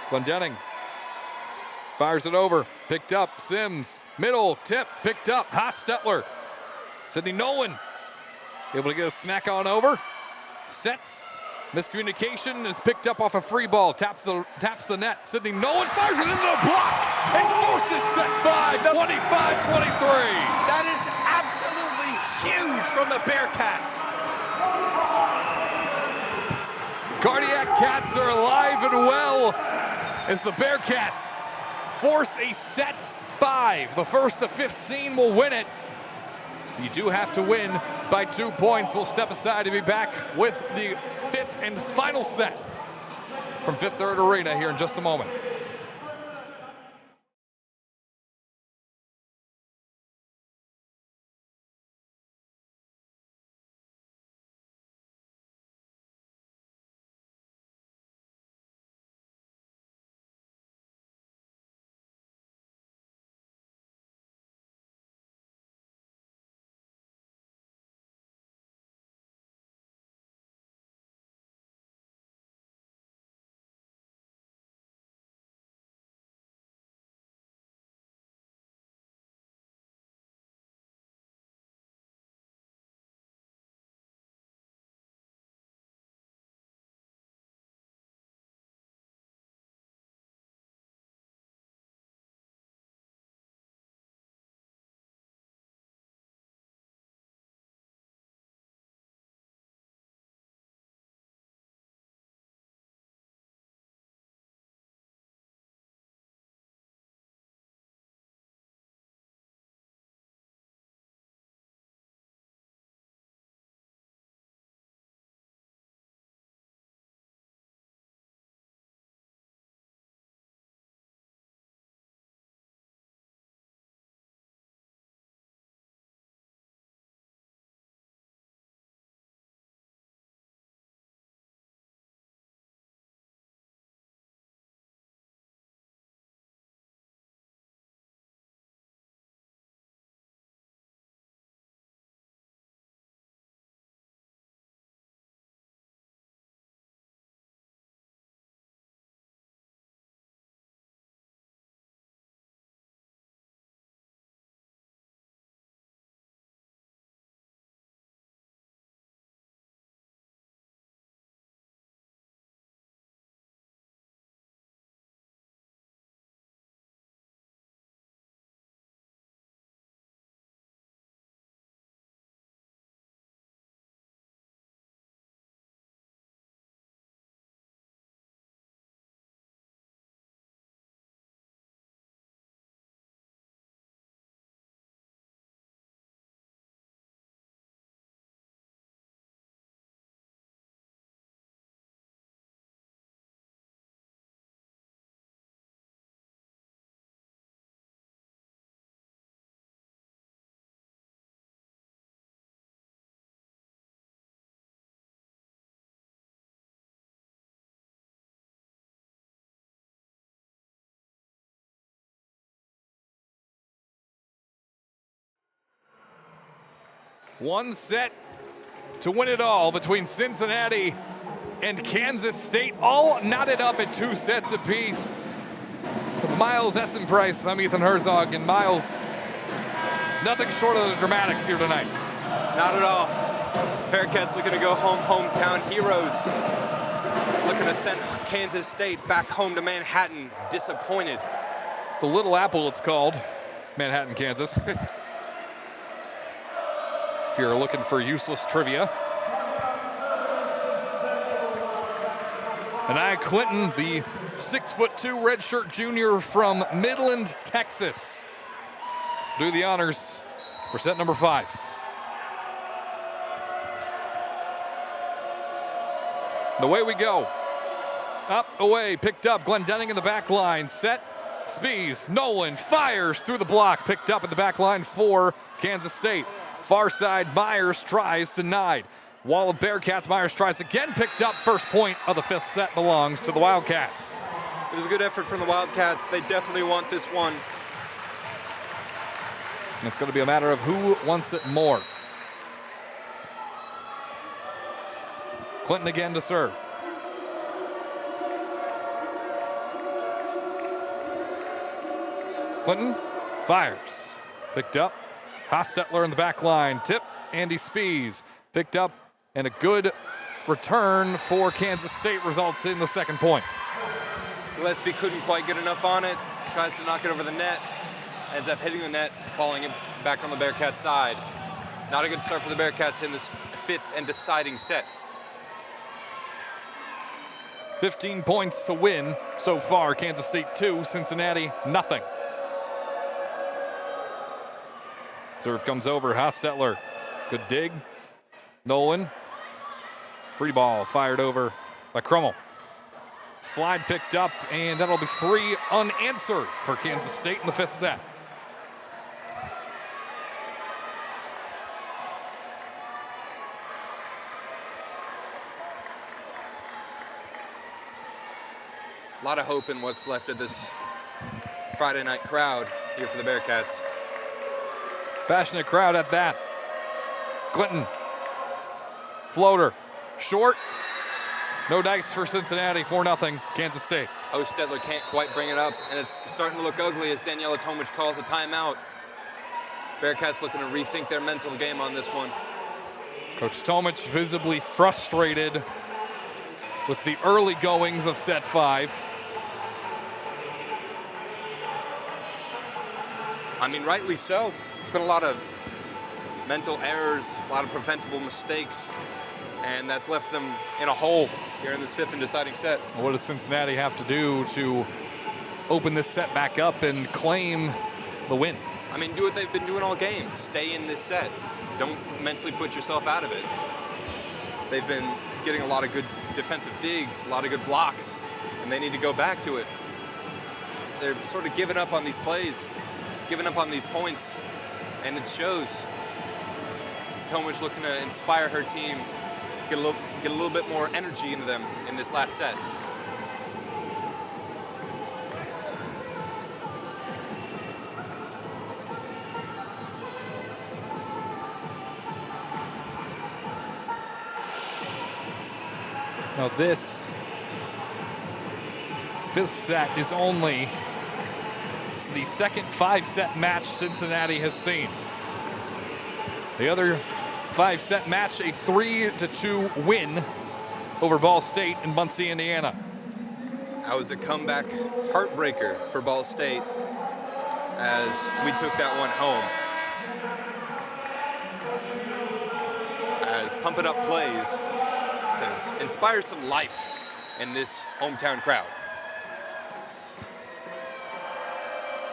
Glendenning fires it over. Picked up. Sims. Middle. Tip. Picked up. Hot Stetler. Sydney Nolan able to get a smack on over. Sets. Miscommunication is picked up off a free ball. Taps the net. Sydney Nolan fires it into the block and forces set 5, 25-23. That is absolutely huge from the Bearcats. Cardiac Cats are alive and well as the Bearcats force a set 5. The first of 15 will win it. You do have to win by 2 points. We'll step aside to be back with the 5th and final set from Fifth Third Arena here in just a moment. One set to win it all between Cincinnati and Kansas State, all knotted up at 2 sets apiece. With Miles Essenpreis, I'm Ethan Herzog, and Miles, nothing short of the dramatics here tonight. Not at all. Bearcats looking to go home, hometown heroes. Looking to send Kansas State back home to Manhattan, disappointed. The Little Apple, it's called, Manhattan, Kansas. If you're looking for useless trivia. Anaya Clinton, the 6'2" redshirt junior from Midland, Texas, do the honors for set number 5. And away we go. Up, away, picked up. Glendenning in the back line. Set Spies, Nolan fires through the block, picked up at the back line for Kansas State. Far side, Myers tries, denied. Wall of Bearcats, Myers tries again, picked up. First point of the 5th set belongs to the Wildcats. It was a good effort from the Wildcats. They definitely want this one. And it's going to be a matter of who wants it more. Clinton again to serve. Clinton fires. Picked up. Hostetler in the back line. Tip. Andy Spies. Picked up. And a good return for Kansas State results in the second point. Gillespie couldn't quite get enough on it. Tries to knock it over the net. Ends up hitting the net, falling it back on the Bearcats side. Not a good start for the Bearcats in this 5th and deciding set. 15 points to win so far. Kansas State 2, Cincinnati nothing. Serve comes over, Hostetler. Good dig. Nolan. Free ball fired over by Crummell. Slide picked up, and that'll be 3 unanswered for Kansas State in the 5th set. A lot of hope in what's left of this Friday night crowd here for the Bearcats. Passionate crowd at that. Clinton. Floater. Short. No dice for Cincinnati, 4-0 Kansas State. Hostetler can't quite bring it up, and it's starting to look ugly as Daniela Tomic calls a timeout. Bearcats looking to rethink their mental game on this one. Coach Tomic visibly frustrated with the early goings of set 5. I mean, rightly so. It's been a lot of mental errors, a lot of preventable mistakes, and that's left them in a hole here in this 5th and deciding set. What does Cincinnati have to do to open this set back up and claim the win? I mean, do what they've been doing all game. Stay in this set. Don't mentally put yourself out of it. They've been getting a lot of good defensive digs, a lot of good blocks, and they need to go back to it. They're sort of giving up on these plays, giving up on these points, and it shows. Tomic looking to inspire her team, get a little bit more energy into them in this last set. Now this 5th set is only the second 5-set match Cincinnati has seen. The other 5-set match, a 3-2 win over Ball State in Muncie, Indiana. That was a comeback heartbreaker for Ball State as we took that one home. As Pump It Up plays has inspired some life in this hometown crowd.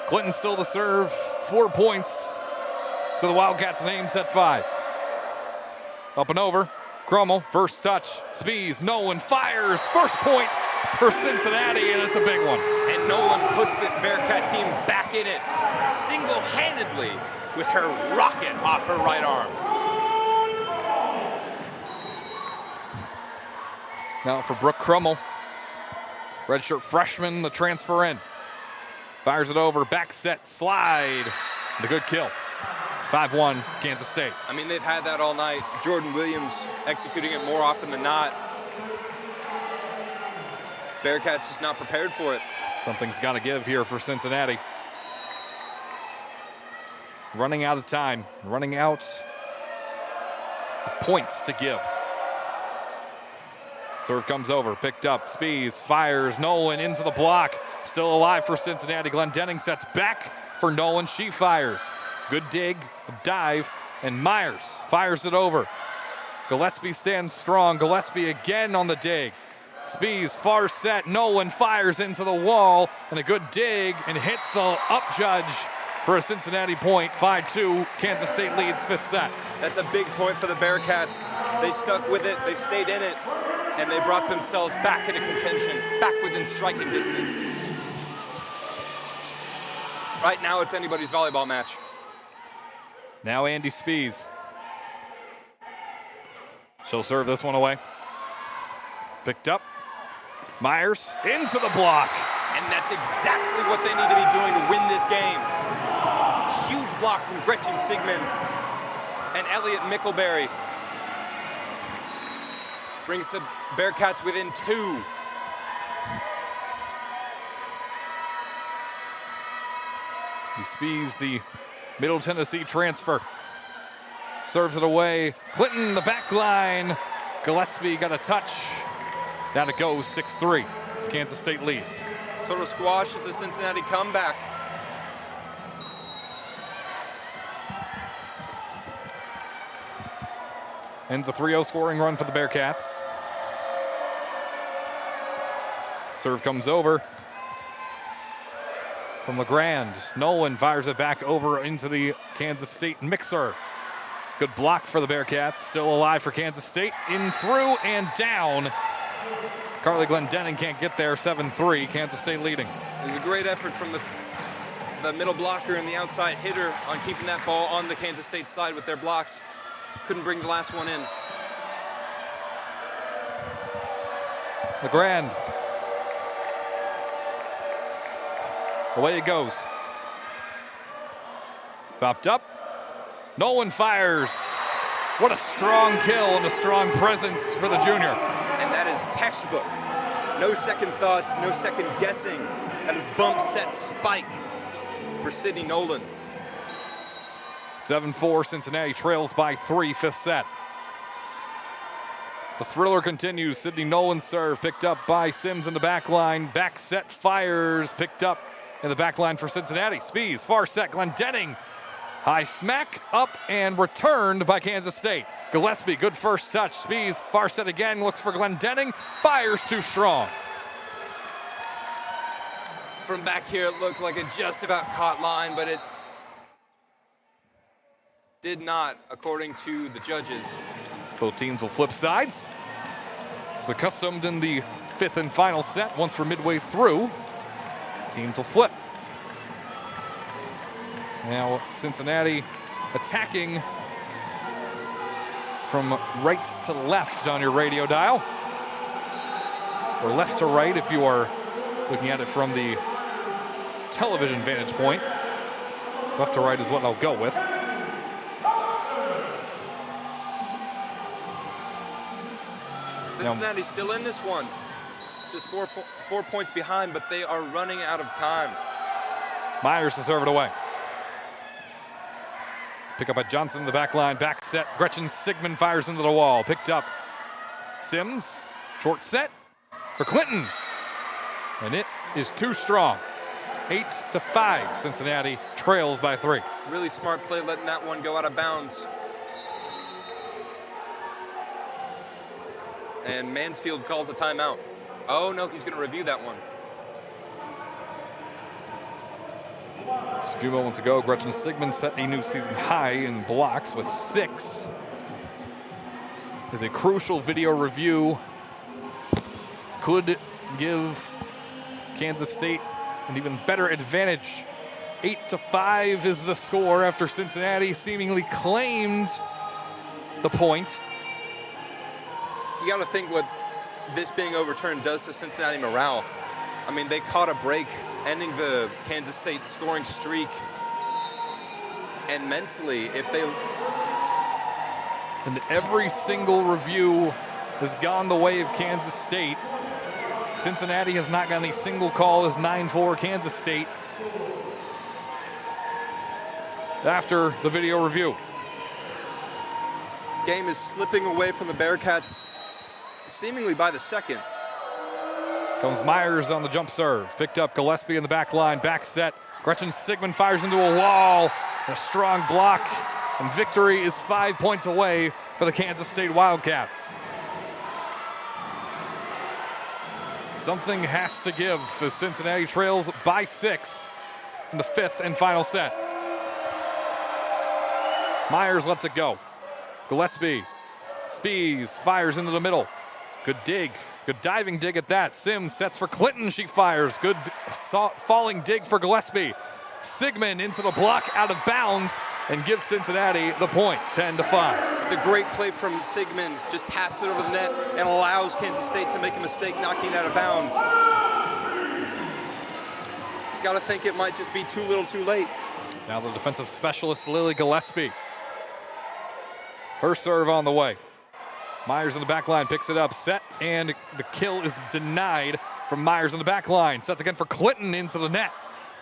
Clinton still to serve, 4 points to the Wildcats' name, set 5. Up and over, Crummell, first touch, Spies, Nolan fires, first point for Cincinnati, and it's a big one. And Nolan puts this Bearcat team back in it single-handedly with her rocket off her right arm. Now for Brooke Crummell, redshirt freshman, the transfer in. Fires it over, back set, slide, and a good kill. 5-1, Kansas State. I mean, they've had that all night. Jordan Williams executing it more often than not. Bearcats just not prepared for it. Something's got to give here for Cincinnati. Running out of time, running out of points to give. Serve comes over, picked up, Spies, fires, Nolan into the block. Still alive for Cincinnati. Glendenning sets back for Nolan, she fires. Good dig, a dive, and Myers fires it over. Gillespie stands strong, Gillespie again on the dig. Spies, far set, Nolan fires into the wall, and a good dig, and hits the up judge for a Cincinnati point. 5-2, Kansas State leads 5th set. That's a big point for the Bearcats. They stuck with it, they stayed in it, and they brought themselves back into contention, back within striking distance. Right now, it's anybody's volleyball match. Now Andy Spies. She'll serve this one away. Picked up. Myers into the block. And that's exactly what they need to be doing to win this game. Huge block from Gretchen Sigmund and Elliot Mickelberry. Brings the Bearcats within 2. He Spies, the Middle Tennessee transfer. Serves it away. Clinton, the back line. Gillespie got a touch. Down it goes, 6-3. Kansas State leads. Sort of squashes the Cincinnati comeback. Ends a 3-0 scoring run for the Bearcats. Serve comes over from LeGrand. Nolan fires it back over into the Kansas State mixer. Good block for the Bearcats. Still alive for Kansas State. In, through, and down. Carly Glendening can't get there. 7-3. Kansas State leading. It was a great effort from the middle blocker and the outside hitter on keeping that ball on the Kansas State side with their blocks. Couldn't bring the last one in. LeGrand. Away it goes. Bopped up. Nolan fires. What a strong kill and a strong presence for the junior. And that is textbook. No second thoughts, no second guessing. That is bump, set, spike for Sydney Nolan. 7-4, Cincinnati trails by 3, 5th set. The thriller continues. Sydney Nolan serve picked up by Sims in the back line. Back set fires picked up in the back line for Cincinnati. Spies, far set, Glendening. High smack, up and returned by Kansas State. Gillespie, good first touch. Spies, far set again, looks for Glendening. Fires too strong. From back here, it looked like it just about caught line, but it did not, according to the judges. Both teams will flip sides. It's accustomed in the 5th and final set. Once we're midway through, teams will flip. Now Cincinnati attacking from right to left on your radio dial. Or left to right if you are looking at it from the television vantage point. Left to right is what I'll go with. Cincinnati still in this one. Just four points behind, but they are running out of time. Myers to serve it away. Pick up by Johnson in the back line. Back set. Gretchen Sigmund fires into the wall. Picked up. Sims. Short set for Clinton. And it is too strong. 8-5. Cincinnati trails by 3. Really smart play letting that one go out of bounds. And Mansfield calls a timeout. Oh no, he's going to review that one. Just a few moments ago, Gretchen Sigmund set a new season high in blocks with 6. As a crucial video review could give Kansas State an even better advantage. 8-5 is the score after Cincinnati seemingly claimed the point. You got to think what this being overturned does to Cincinnati morale. I mean, they caught a break, ending the Kansas State scoring streak. And mentally, if they... And every single review has gone the way of Kansas State. Cincinnati has not gotten a single call as 9-4 Kansas State after the video review. Game is slipping away from the Bearcats seemingly by the second. Comes Myers on the jump serve. Picked up Gillespie in the back line. Back set. Gretchen Sigmund fires into a wall. A strong block. And victory is 5 points away for the Kansas State Wildcats. Something has to give as Cincinnati trails by 6 in the 5th and final set. Myers lets it go. Gillespie. Spies fires into the middle. Good dig. Good diving dig at that. Sims sets for Clinton. She fires. Good falling dig for Gillespie. Sigmund into the block, out of bounds, and gives Cincinnati the point, 10-5. It's a great play from Sigmund. Just taps it over the net and allows Kansas State to make a mistake, knocking it out of bounds. Gotta think it might just be too little too late. Now the defensive specialist, Lily Gillespie. Her serve on the way. Myers in the back line picks it up, set, and the kill is denied from Myers in the back line. Sets again for Clinton into the net.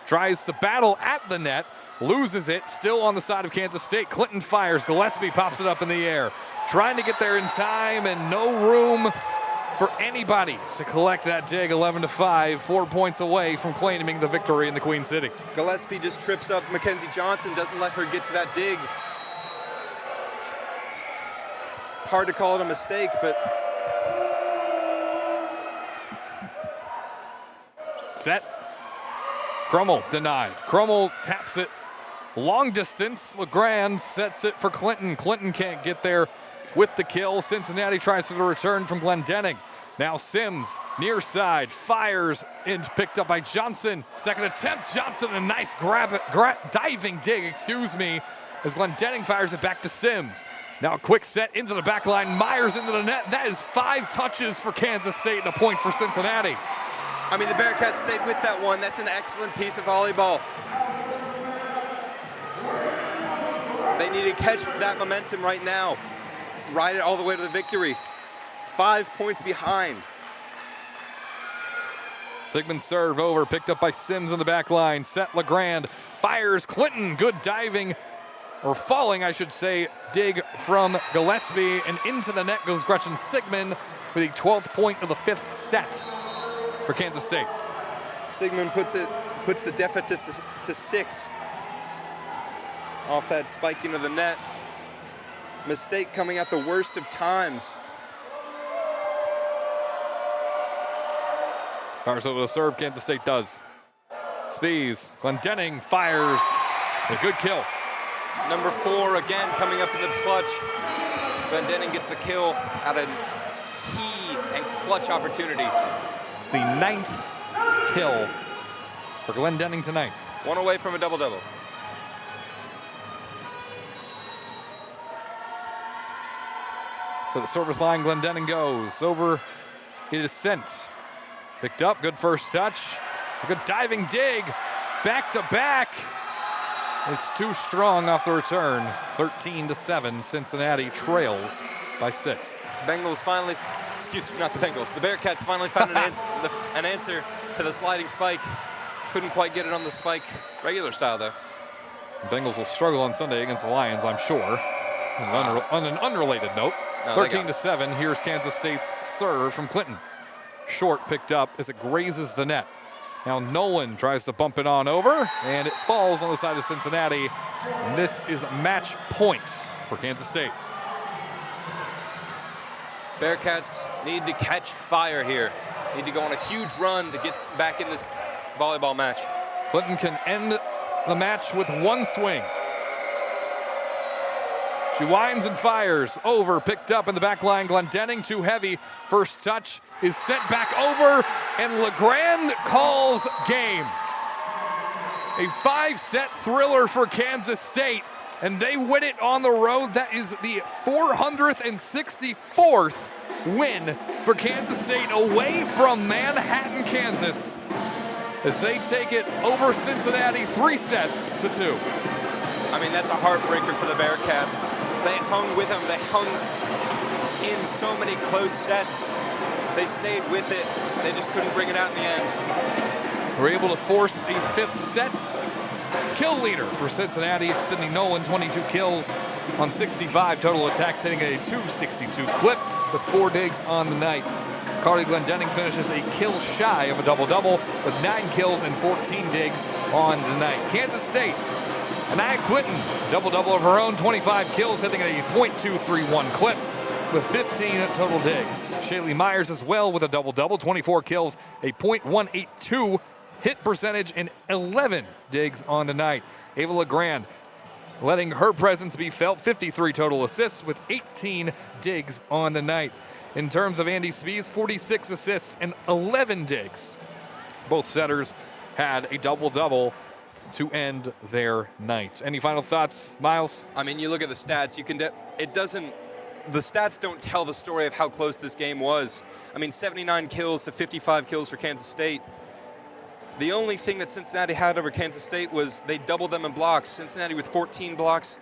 Tries to battle at the net, loses it, still on the side of Kansas State. Clinton fires, Gillespie pops it up in the air. Trying to get there in time, and no room for anybody to collect that dig. 11-5, 4 points away from claiming the victory in the Queen City. Gillespie just trips up Mackenzie Johnson, doesn't let her get to that dig. Hard to call it a mistake, but set. Crummel denied. Crummel taps it long distance. LeGrand sets it for Clinton. Clinton can't get there with the kill. Cincinnati tries for the return from Glendenning. Now Sims, near side, fires and picked up by Johnson. Second attempt, Johnson, a nice diving dig, as Glendenning fires it back to Sims. Now a quick set into the back line, Myers into the net. That is 5 touches for Kansas State and a point for Cincinnati. I mean, the Bearcats stayed with that one. That's an excellent piece of volleyball. They need to catch that momentum right now. Ride it all the way to the victory. 5 points behind. Sigmund serve over, picked up by Sims in the back line. Set LeGrand, fires Clinton, good diving, or falling, I should say, dig from Gillespie, and into the net goes Gretchen Sigmund for the 12th point of the 5th set for Kansas State. Sigmund puts the deficit to 6 off that spike into the net. Mistake coming at the worst of times. Fires over the serve, Kansas State does. Spees, Glendenning fires, a good kill. Number 4 again coming up in the clutch. Glendenning gets the kill out of key and clutch opportunity. It's the 9th kill for Glendenning tonight. 1 away from a double-double. To the service line, Glendenning goes. Over, it is sent. Picked up, good first touch. A good diving dig, back to back. It's too strong off the return. 13-7, Cincinnati trails by 6. Bengals finally, excuse me, not the Bengals. The Bearcats finally found an answer to the sliding spike. Couldn't quite get it on the spike, regular style though. The Bengals will struggle on Sunday against the Lions, I'm sure. On an unrelated note, 13-7, here's Kansas State's serve from Clinton. Short picked up as it grazes the net. Now Nolan tries to bump it on over, and it falls on the side of Cincinnati. And this is match point for Kansas State. Bearcats need to catch fire here. Need to go on a huge run to get back in this volleyball match. Clinton can end the match with 1 swing. She winds and fires. Over, picked up in the back line. Glendenning too heavy. First touch is sent back over, and LeGrand calls game. A 5-set thriller for Kansas State, and they win it on the road. That is the 464th win for Kansas State away from Manhattan, Kansas, as they take it over Cincinnati 3-2. I mean, that's a heartbreaker for the Bearcats. They hung with them. They hung in so many close sets. They stayed with it. They just couldn't bring it out in the end. We're able to force a 5th set. Kill leader for Cincinnati, Sydney Nolan, 22 kills on 65 total attacks, hitting a 262 clip with 4 digs on the night. Carly Glendenning finishes a kill shy of a double-double with 9 kills and 14 digs on the night. Kansas State, Anaya Clinton, double-double of her own, 25 kills, hitting a .231 clip with 15 total digs. Shaylee Myers as well with a double-double, 24 kills, a .182 hit percentage, and 11 digs on the night. Ava LeGrand letting her presence be felt, 53 total assists with 18 digs on the night. In terms of Andy Spees, 46 assists and 11 digs. Both setters had a double-double to end their night. Any final thoughts, Miles? I mean, you look at the stats, the stats don't tell the story of how close this game was. I mean, 79 kills to 55 kills for Kansas State. The only thing that Cincinnati had over Kansas State was they doubled them in blocks. Cincinnati with 14 blocks,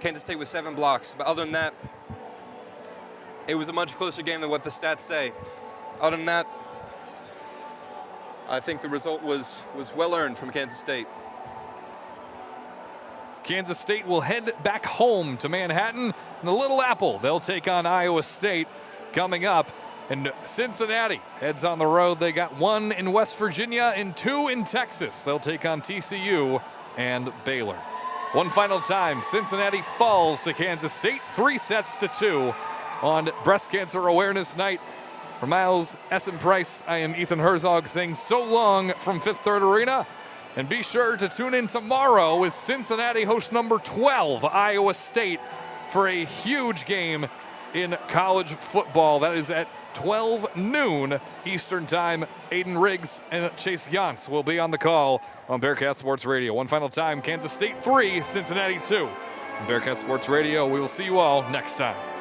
Kansas State with 7 blocks. But other than that, it was a much closer game than what the stats say. Other than that, I think the result was well earned from Kansas State. Kansas State will head back home to Manhattan. In the Little Apple, they'll take on Iowa State coming up. And Cincinnati heads on the road. They got 1 in West Virginia and 2 in Texas. They'll take on TCU and Baylor. One final time, Cincinnati falls to Kansas State, 3-2 on Breast Cancer Awareness Night. For Miles Essenpreis, I am Ethan Herzog saying so long from Fifth Third Arena. And be sure to tune in tomorrow as Cincinnati hosts number 12, Iowa State, for a huge game in college football. That is at 12 noon Eastern Time. Aiden Riggs and Chase Yantz will be on the call on Bearcat Sports Radio. One final time, Kansas State 3, Cincinnati 2. On Bearcat Sports Radio, we will see you all next time.